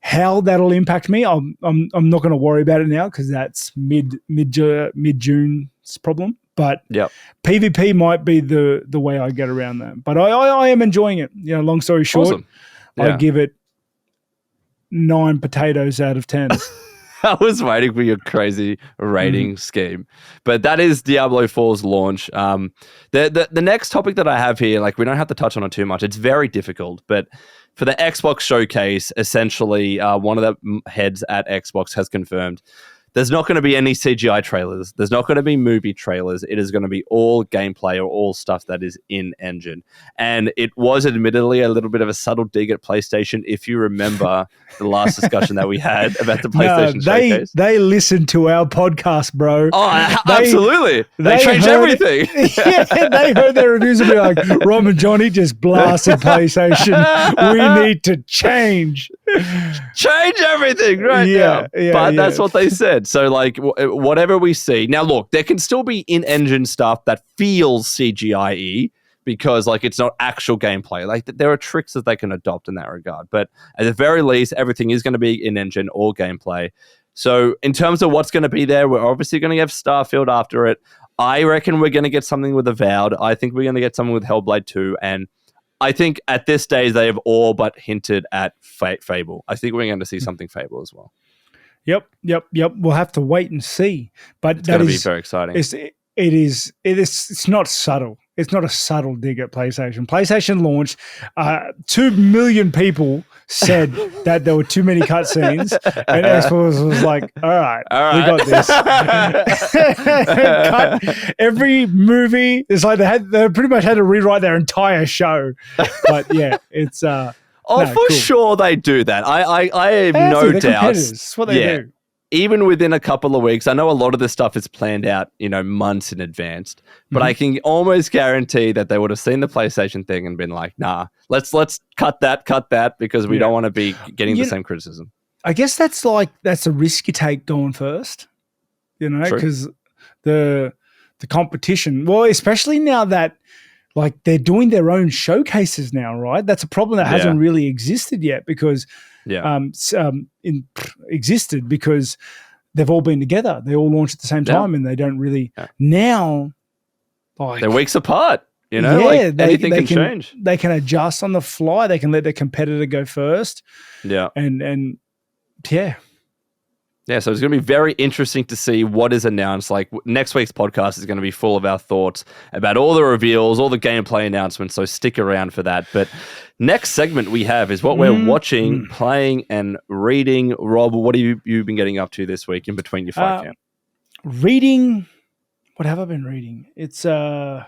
how that'll impact me. I'm not going to worry about it now, because that's mid June's problem. But PvP might be the way I get around that. But I am enjoying it. You know, long story short, awesome. I give it 9 potatoes out of 10. I was waiting for your crazy rating scheme, but that is Diablo 4's launch. The next topic that I have here, like, we don't have to touch on it too much. It's very difficult, but for the Xbox showcase, essentially, one of the heads at Xbox has confirmed there's not going to be any CGI trailers. There's not going to be movie trailers. It is going to be all gameplay, or all stuff that is in engine. And it was admittedly a little bit of a subtle dig at PlayStation, if you remember the last discussion that we had about the PlayStation showcase. They listened to our podcast, bro. Oh, absolutely. They changed everything. They heard their reviews and be like, Rob and Jonny just blasted PlayStation. We need to change everything right now. But that's what they said. So, like, whatever we see. Now, look, there can still be in-engine stuff that feels CGI-y, because, like, it's not actual gameplay. Like, there are tricks that they can adopt in that regard. But at the very least, everything is going to be in-engine or gameplay. So, in terms of what's going to be there, we're obviously going to have Starfield after it. I reckon we're going to get something with Avowed. I think we're going to get something with Hellblade 2. And I think at this stage, they have all but hinted at Fable. I think we're going to see something Fable as well. Yep. We'll have to wait and see. But it's going to be very exciting. It's not subtle. It's not a subtle dig at PlayStation. PlayStation launched. 2 million people said that there were too many cutscenes, and Xbox was like, "All right, we got this." Every movie, it's like they pretty much had to rewrite their entire show. But yeah, it's sure they do that. I have no doubt. That's what they do. Even within a couple of weeks, I know a lot of this stuff is planned out, months in advance, but I can almost guarantee that they would have seen the PlayStation thing and been like, nah, let's cut that because we don't want to be getting the same criticism. I guess that's a risk you take going first, because the competition, well, especially now that, like, they're doing their own showcases now, right? That's a problem that hasn't really existed yet, because existed because they've all been together. They all launched at the same time, and they don't really now. Like, they're weeks apart. Anything can change. They can adjust on the fly. They can let their competitor go first. Yeah, and Yeah, so it's going to be very interesting to see what is announced. Like next week's podcast is going to be full of our thoughts about all the reveals, all the gameplay announcements. So stick around for that. But next segment we have is what we're watching, playing, and reading. Rob, what have you been getting up to this week in between your fight camp? Reading. What have I been reading? It's I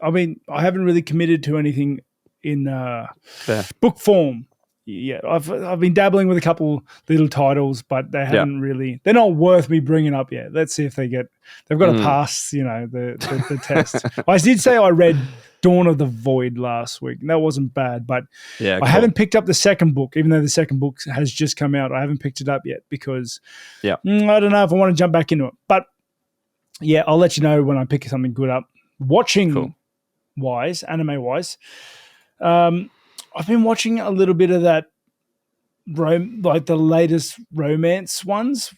haven't really committed to anything in book form. Yeah, I've been dabbling with a couple little titles, but they haven't really. They're not worth me bringing up yet. Let's see if they've got to pass, the test. I did say I read Dawn of the Void last week. That wasn't bad, but I haven't picked up the second book, even though the second book has just come out. I haven't picked it up yet because I don't know if I want to jump back into it. But yeah, I'll let you know when I pick something good up. Watching wise, anime wise. I've been watching a little bit of that, like the latest romance ones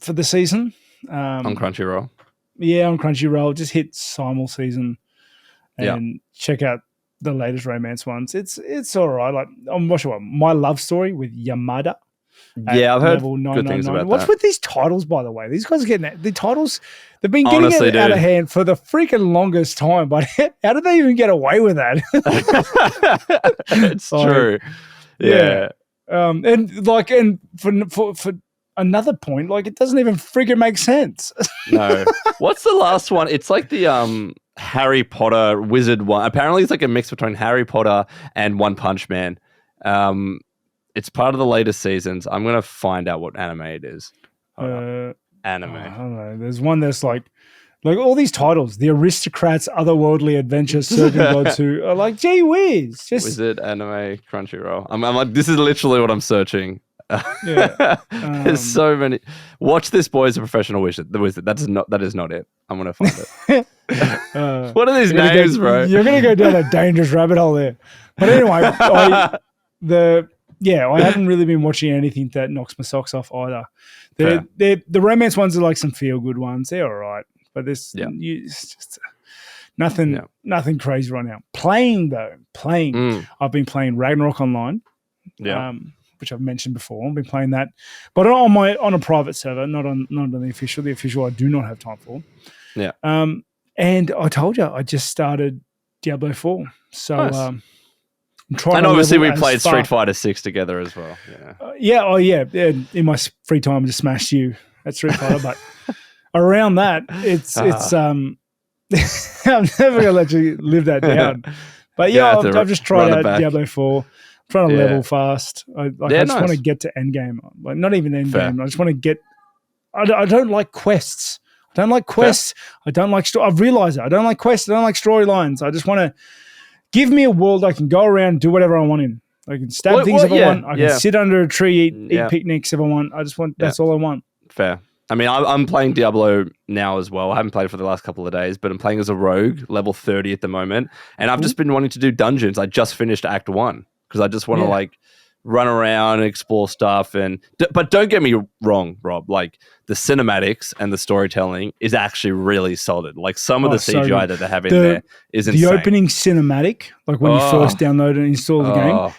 for the season. On Crunchyroll? Yeah, on Crunchyroll. Just hit Simul season and check out the latest romance ones. It's all right. Like I'm watching My Love Story with Yamada. Yeah, I've heard good things about that. What's with these titles, by the way? These guys are getting the titles. They've been getting it out of hand for the freaking longest time. But how did they even get away with that? It's true. Yeah. And for another point, like it doesn't even freaking make sense. No. What's the last one? It's like the Harry Potter wizard one. Apparently, it's like a mix between Harry Potter and One Punch Man. It's part of the latest seasons. I'm going to find out what anime it is. Anime. I don't know. There's one that's like all these titles. The Aristocrats, Otherworldly Adventures, Serving Gods who are like, gee whiz. Just Wizard, anime, Crunchyroll. I'm like, this is literally what I'm searching. There's so many. Watch This Boy is a Professional Wizard. The Wizard. That is not it. I'm going to find it. What are these names, bro? You're going to go down a dangerous rabbit hole there. But anyway, I haven't really been watching anything that knocks my socks off either. The romance ones are like some feel good ones. They're all right, but it's just nothing crazy right now. Playing. I've been playing Ragnarok Online, which I've mentioned before. I've been playing that, but on a private server, not on the official. The official I do not have time for. Yeah. And I told you I just started Diablo 4, so. Nice. And obviously we played Street Fighter 6 together as well. Yeah. In my free time, I just smashed you at Street Fighter. But around that, it's I'm never gonna let you live that down. But I've just tried out Diablo 4. I'm trying to level fast. I just want to get to endgame. Like not even endgame. I just want to get. I don't like quests. I don't like quests. I don't like. I've realized it. I don't like quests. I don't like storylines. I just want to. Give me a world I can go around, do whatever I want in. I can stab things if I want. I can sit under a tree, eat picnics if I want. I just want. That's all I want. Fair. I mean, I'm playing Diablo now as well. I haven't played for the last couple of days, but I'm playing as a rogue, level 30 at the moment. And I've just been wanting to do dungeons. I just finished Act 1 because I just want to run around and explore stuff. But don't get me wrong, Rob. Like the cinematics and the storytelling is actually really solid. Like some of the CGI that they have in there is insane. The opening cinematic, like when you first download and install the game,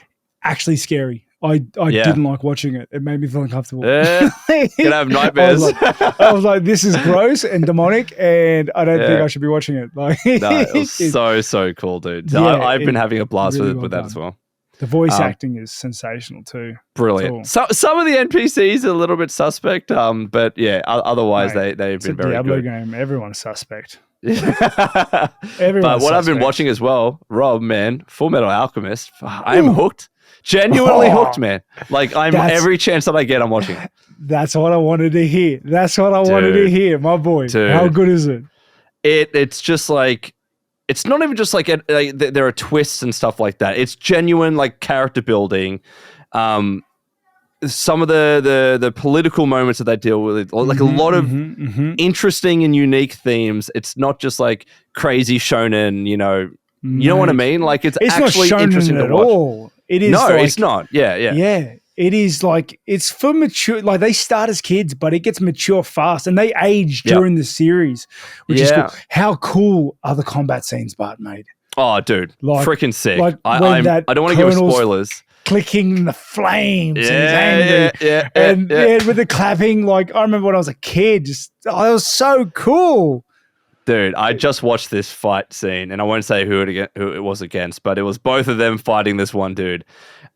actually scary. I didn't like watching it. It made me feel uncomfortable. Gonna have nightmares. I was like, this is gross and demonic, and I don't think I should be watching it. Like, no, it was so cool, dude. So I've been having a blast really with that as well. The voice acting is sensational too. Brilliant. So some of the NPCs are a little bit suspect, but otherwise they've been very Diablo good. Game. Everyone's suspect. But what I've been watching as well, Rob, man, Full Metal Alchemist. I am hooked. Genuinely hooked, man. Like every chance that I get, I'm watching it. That's what I wanted to hear. Wanted to hear, my boy. Dude. How good is it? It's just like. It's not even just like there are twists and stuff like that. It's genuine like character building. Some of the political moments that they deal with, like a lot of interesting and unique themes. It's not just like crazy shonen, you know what I mean? Like it's actually not interesting at to watch. all. It is. No, it's not. Yeah. It is like it's for mature. Like they start as kids, but it gets mature fast, and they age during the series, which is cool. How cool are the combat scenes, Bart, mate? Oh, dude, freaking sick! Like I don't want to give spoilers. clicking the flames and he's angry. And with the clapping, like I remember when I was a kid, it was so cool. Dude, I just watched this fight scene, and I won't say who it was against, but it was both of them fighting this one dude.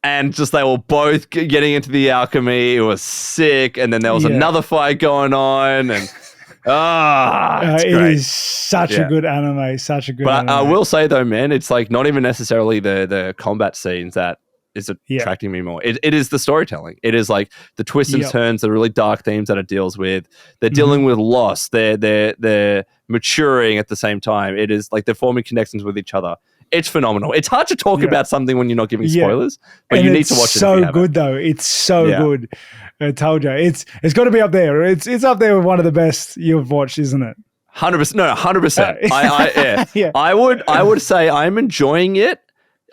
And just they were both getting into the alchemy. It was sick. And then there was another fight going on. And it's it great. is such a good anime. Such a good anime. But I will say, though, man, it's like not even necessarily the combat scenes that is attracting me more. It is the storytelling. It is like the twists and turns, the really dark themes that it deals with. They're dealing with loss. They're maturing at the same time. It is like they're forming connections with each other. It's phenomenal. It's hard to talk about something when you're not giving spoilers, but and you need to watch it. It's so good though. It's so good. I told you, it's got to be up there. It's up there with one of the best you've watched, isn't it? 100%. No, 100%. I would say I'm enjoying it.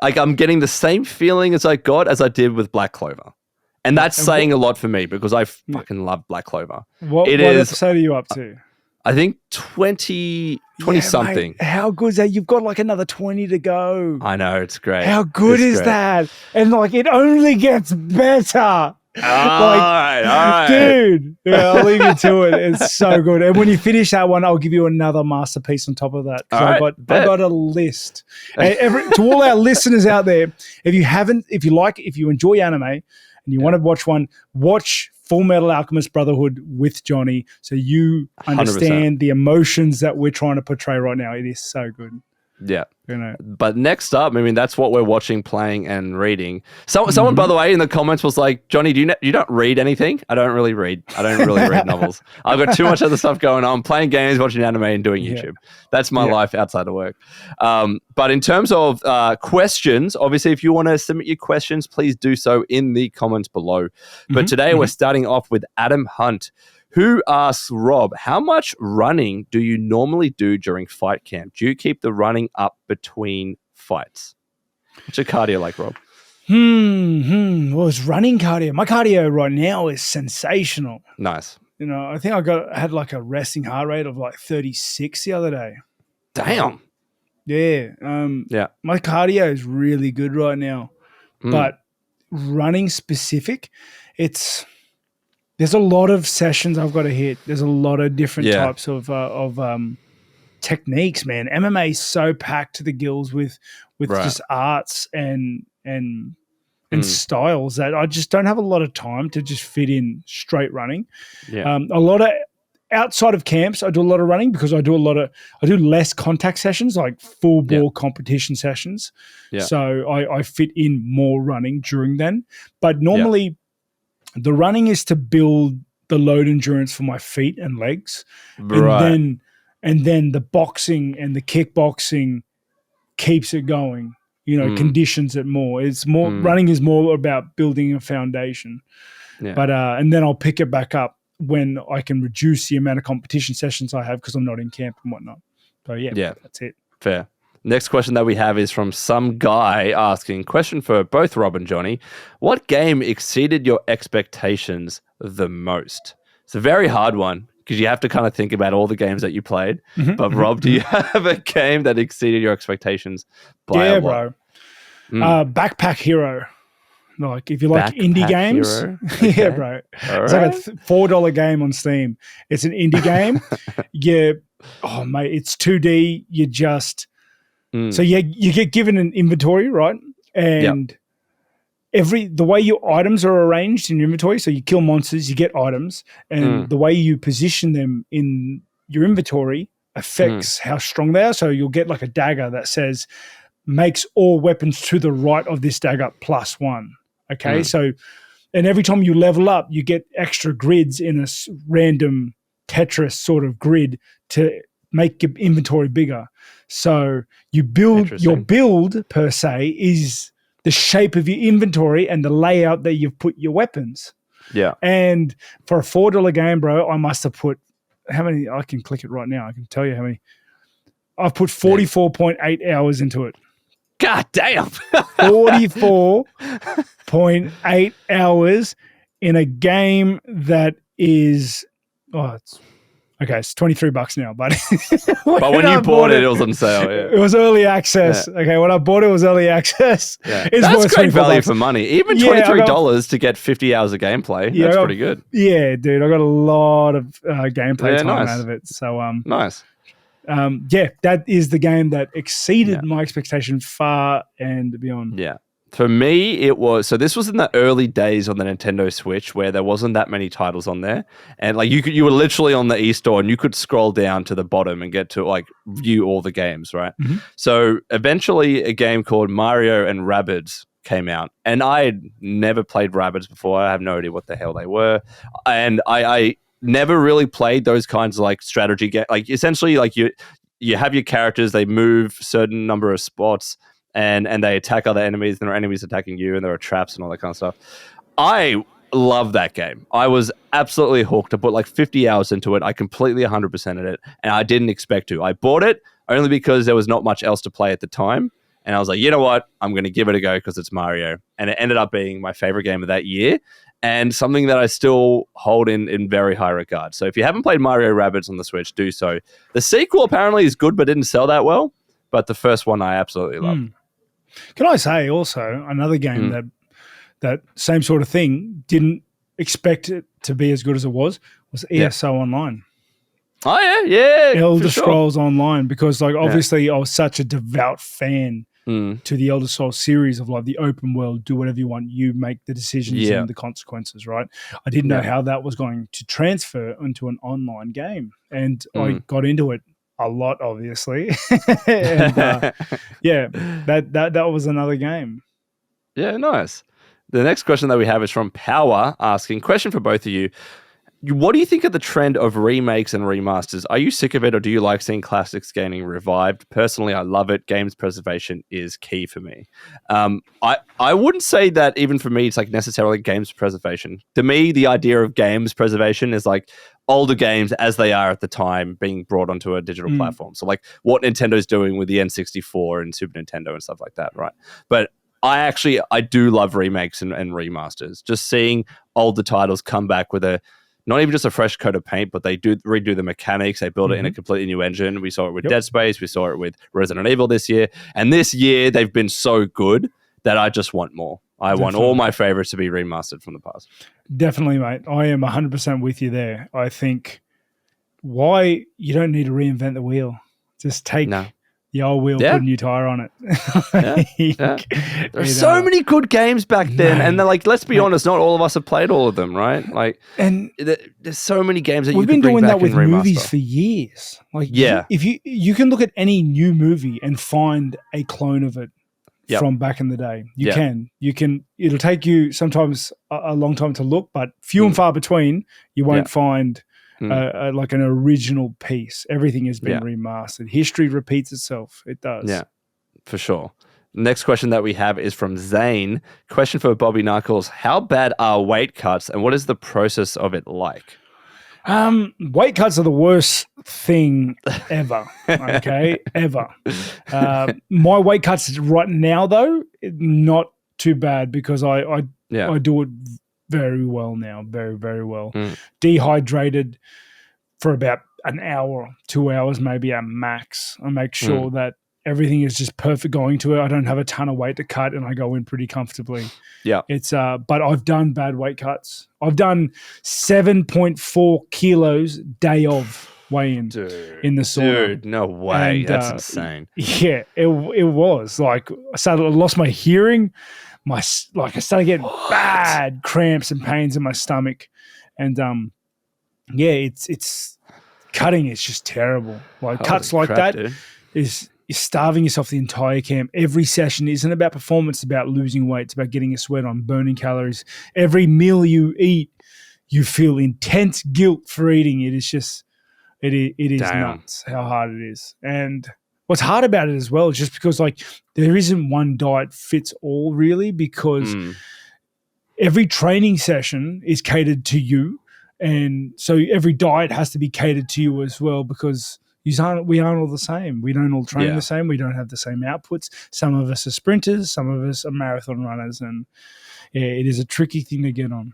Like I'm getting the same feeling as I did with Black Clover. And that's saying a lot for me because I fucking love Black Clover. What episode are you up to? I think 20 something. Mate, how good is that? You've got like another 20 to go. I know, it's great. How good is that? And like it only gets better. All right. Dude, I'll leave you to it. It's so good. And when you finish that one, I'll give you another masterpiece on top of that. I got a list. And to all our listeners out there, if you enjoy anime and you want to watch one, watch Full Metal Alchemist Brotherhood with Jonny so you understand 100%. The emotions that we're trying to portray right now. It is so good. Yeah. But next up, I mean, that's what we're watching, playing, and reading. Someone, by the way, in the comments was like, Jonny, you don't read anything? I don't really read novels. I've got too much other stuff going on, playing games, watching anime, and doing YouTube. That's my life outside of work. But in terms of questions, obviously, if you want to submit your questions, please do so in the comments below. But today we're starting off with Adam Hunt, who asks, Rob, how much running do you normally do during fight camp? Do you keep the running up between fights? What's your cardio like, Rob? Well, it's running cardio. My cardio right now is sensational. Nice. You know, I think I had like a resting heart rate of like 36 the other day. Damn. Yeah. My cardio is really good right now. But running specific, there's a lot of sessions I've got to hit. There's a lot of different types of techniques, man. MMA is so packed to the gills with just arts and styles that I just don't have a lot of time to just fit in straight running. Yeah. A lot of outside of camps, I do a lot of running because I do less contact sessions, like full ball competition sessions. Yeah. So I fit in more running during then. But normally the running is to build the load endurance for my feet and legs. Right. And then the boxing and the kickboxing keeps it going, conditions it more. It's more running is more about building a foundation. Yeah. But and then I'll pick it back up when I can reduce the amount of competition sessions I have because I'm not in camp and whatnot. So that's it. Fair. Next question that we have is from some guy asking, question for both Rob and Jonny. What game exceeded your expectations the most? It's a very hard one because you have to kind of think about all the games that you played. But Rob, do you have a game that exceeded your expectations by a lot? Bro. Backpack Hero. Like if you like indie games. Okay. Yeah, bro. All it's like a $4 game on Steam. It's an indie game. Mate, it's 2D. You just... So you get given an inventory, right? And the way your items are arranged in your inventory, so you kill monsters, you get items, and the way you position them in your inventory affects how strong they are. So you'll get like a dagger that says, makes all weapons to the right of this dagger +1. Okay, so, and every time you level up, you get extra grids in a random Tetris sort of grid to make your inventory bigger. So you build your build per se is the shape of your inventory and the layout that you've put your weapons. Yeah. And for a $4 game, bro, I must have put how many? I can click it right now. I can tell you how many. I've put 44.8 hours into it. God damn. 44.8 hours in a game that is Okay, it's $23 now, but but when you bought it, it was on sale. Yeah. It was early access. Yeah. Okay, when I bought it was early access. Yeah. That's great value for money. Even $23 to get 50 hours of gameplay. That's pretty good. Yeah, dude, I got a lot of gameplay time out of it. So nice. That is the game that exceeded my expectation far and beyond. Yeah. For me, it was, so this was in the early days on the Nintendo Switch where there wasn't that many titles on there. And like you were literally on the eStore and you could scroll down to the bottom and get to like view all the games, right? Mm-hmm. So eventually a game called Mario and Rabbids came out. And I had never played Rabbids before. I have no idea what the hell they were. And I never really played those kinds of like strategy games. Like essentially like you have your characters, they move certain number of spots, and they attack other enemies, and there are enemies attacking you, and there are traps and all that kind of stuff. I love that game. I was absolutely hooked. I put like 50 hours into it. I completely 100%ed it, and I didn't expect to. I bought it only because there was not much else to play at the time, and I was like, you know what? I'm going to give it a go because it's Mario. And it ended up being my favorite game of that year, and something that I still hold in very high regard. So if you haven't played Mario Rabbids on the Switch, do so. The sequel apparently is good, but didn't sell that well, but the first one I absolutely loved. Can I say also another game that same sort of thing, didn't expect it to be as good as it was ESO Online. Oh, yeah. Elder Scrolls Online, because like obviously I was such a devout fan to the Elder Scrolls series of like the open world, do whatever you want, you make the decisions and the consequences, right? I didn't know how that was going to transfer into an online game. And I got into it a lot, obviously. And that was another game. Yeah, nice. The next question that we have is from Power, asking, question for both of you. What do you think of the trend of remakes and remasters? Are you sick of it, or do you like seeing classics getting revived? Personally, I love it. Games preservation is key for me. I wouldn't say that even for me, it's like necessarily games preservation. To me, the idea of games preservation is like older games as they are at the time being brought onto a digital platform. So like what Nintendo's doing with the N64 and Super Nintendo and stuff like that, right? But I do love remakes and remasters. Just seeing older titles come back with not even just a fresh coat of paint, but they do redo the mechanics. They build it in a completely new engine. We saw it with Dead Space. We saw it with Resident Evil this year. And this year, they've been so good that I just want more. I want all my favorites to be remastered from the past. Definitely, mate. I am 100% with you there. I think why you don't need to reinvent the wheel. Just take the old wheel, put a new tire on it. There's so many good games back then, and they're like, let's be honest, not all of us have played all of them, right? Like, and there's so many games that we've been doing that with movies for years. Like, if you can look at any new movie and find a clone of it from back in the day, you can. It'll take you sometimes a long time to look, but few and far between. You won't find like an original piece. Everything has been remastered. History repeats itself. It does. Yeah, for sure. Next question that we have is from Zane. Question for Bobby Knuckles. How bad are weight cuts, and what is the process of it like? Weight cuts are the worst thing ever. Okay, ever. My weight cuts right now, though, not too bad because I do it very well now, very, very well. Dehydrated for about an hour, 2 hours, maybe at max. I make sure that everything is just perfect going to it. I don't have a ton of weight to cut, and I go in pretty comfortably. Yeah, it's but I've done bad weight cuts. I've done 7.4 kilos day of weigh-in in the sauna. Dude, no way, that's insane. Yeah, it was like I lost my hearing. I started getting bad cramps and pains in my stomach, and it's cutting is just terrible. Like cuts like that is starving yourself the entire camp. Every session isn't about performance; it's about losing weight. It's about getting a sweat on, burning calories. Every meal you eat, you feel intense guilt for eating. It is just it is nuts how hard it is. And what's hard about it as well is just because like there isn't one diet fits all really, because every training session is catered to you, and so every diet has to be catered to you as well, because we aren't all the same. We don't all train the same. We don't have the same outputs. Some of us are sprinters. Some of us are marathon runners, and it is a tricky thing to get on.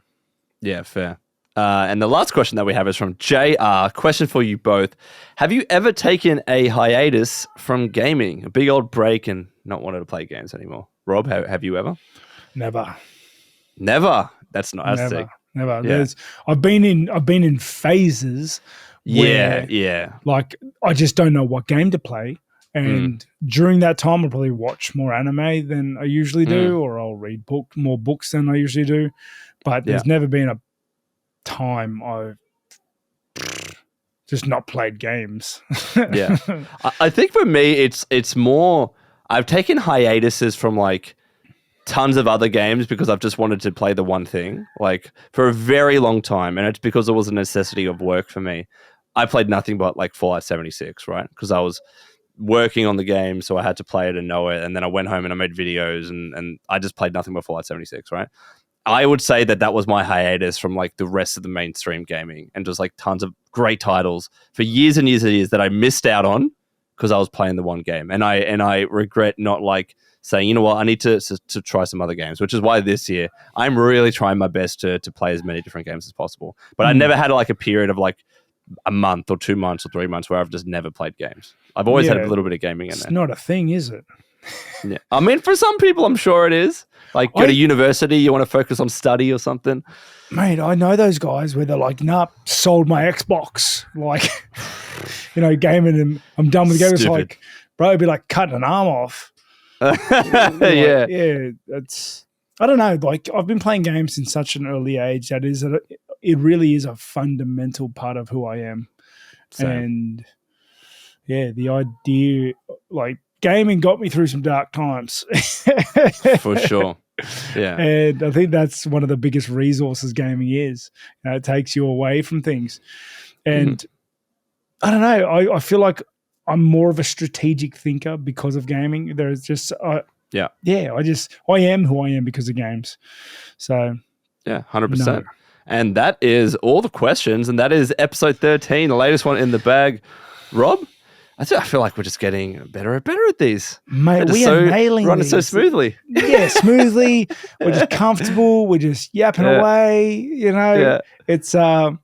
Yeah, fair. And the last question that we have is from JR. Question for you both. Have you ever taken a hiatus from gaming? A big old break and not wanted to play games anymore? Rob, have you ever? Never. That's not sick. Never. Yeah. I've been in phases where like I just don't know what game to play. And during that time I'll probably watch more anime than I usually do, or I'll read more books than I usually do. But there's never been a time I've just not played games. Yeah. I think for me it's more I've taken hiatuses from like tons of other games because I've just wanted to play the one thing like for a very long time, and it's because it was a necessity of work for me. I played nothing but like Fallout 76, right? Because I was working on the game, so I had to play it and know it, and then I went home and I made videos and I just played nothing but Fallout 76, right? I would say that was my hiatus from like the rest of the mainstream gaming, and just like tons of great titles for years and years and years that I missed out on because I was playing the one game, and I regret not like saying, you know what, I need to try some other games, which is why this year I'm really trying my best to play as many different games as possible. But I never had like a period of like a month or 2 months or 3 months where I've just never played games. I've always had a little bit of gaming in there. It's not a thing, is it? Yeah. I mean, for some people, I'm sure it is. Like, go to university, you want to focus on study or something. Mate, I know those guys where they're like, nah, sold my Xbox. Like, gaming and I'm done with the game. It's like, bro, it'd be like cutting an arm off. Yeah. Yeah, I don't know. Like, I've been playing games in such an early age that it really is a fundamental part of who I am. Same. And yeah, the idea, like, gaming got me through some dark times. For sure. Yeah. And I think that's one of the biggest resources gaming is. It takes you away from things. And I don't know, I feel like I'm more of a strategic thinker because of gaming. There's just, I am who I am because of games. So, yeah, 100%. No. And that is all the questions. And that is episode 13, the latest one in the bag. Rob, I feel like we're just getting better and better at these. Mate, we are nailing running so smoothly. Yeah, smoothly. We're just comfortable. We're just yapping away. It's I'm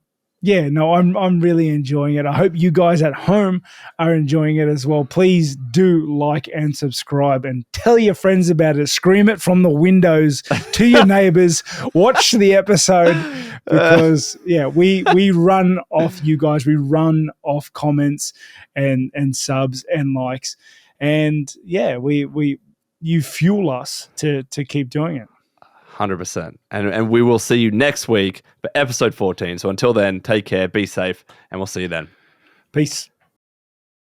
really enjoying it. I hope you guys at home are enjoying it as well. Please do like and subscribe and tell your friends about it. Scream it from the windows to your neighbors. Watch the episode because we run off you guys. We run off comments and subs and likes. And you fuel us to keep doing it. 100%. And we will see you next week for episode 14. So until then, take care, be safe, and we'll see you then. Peace.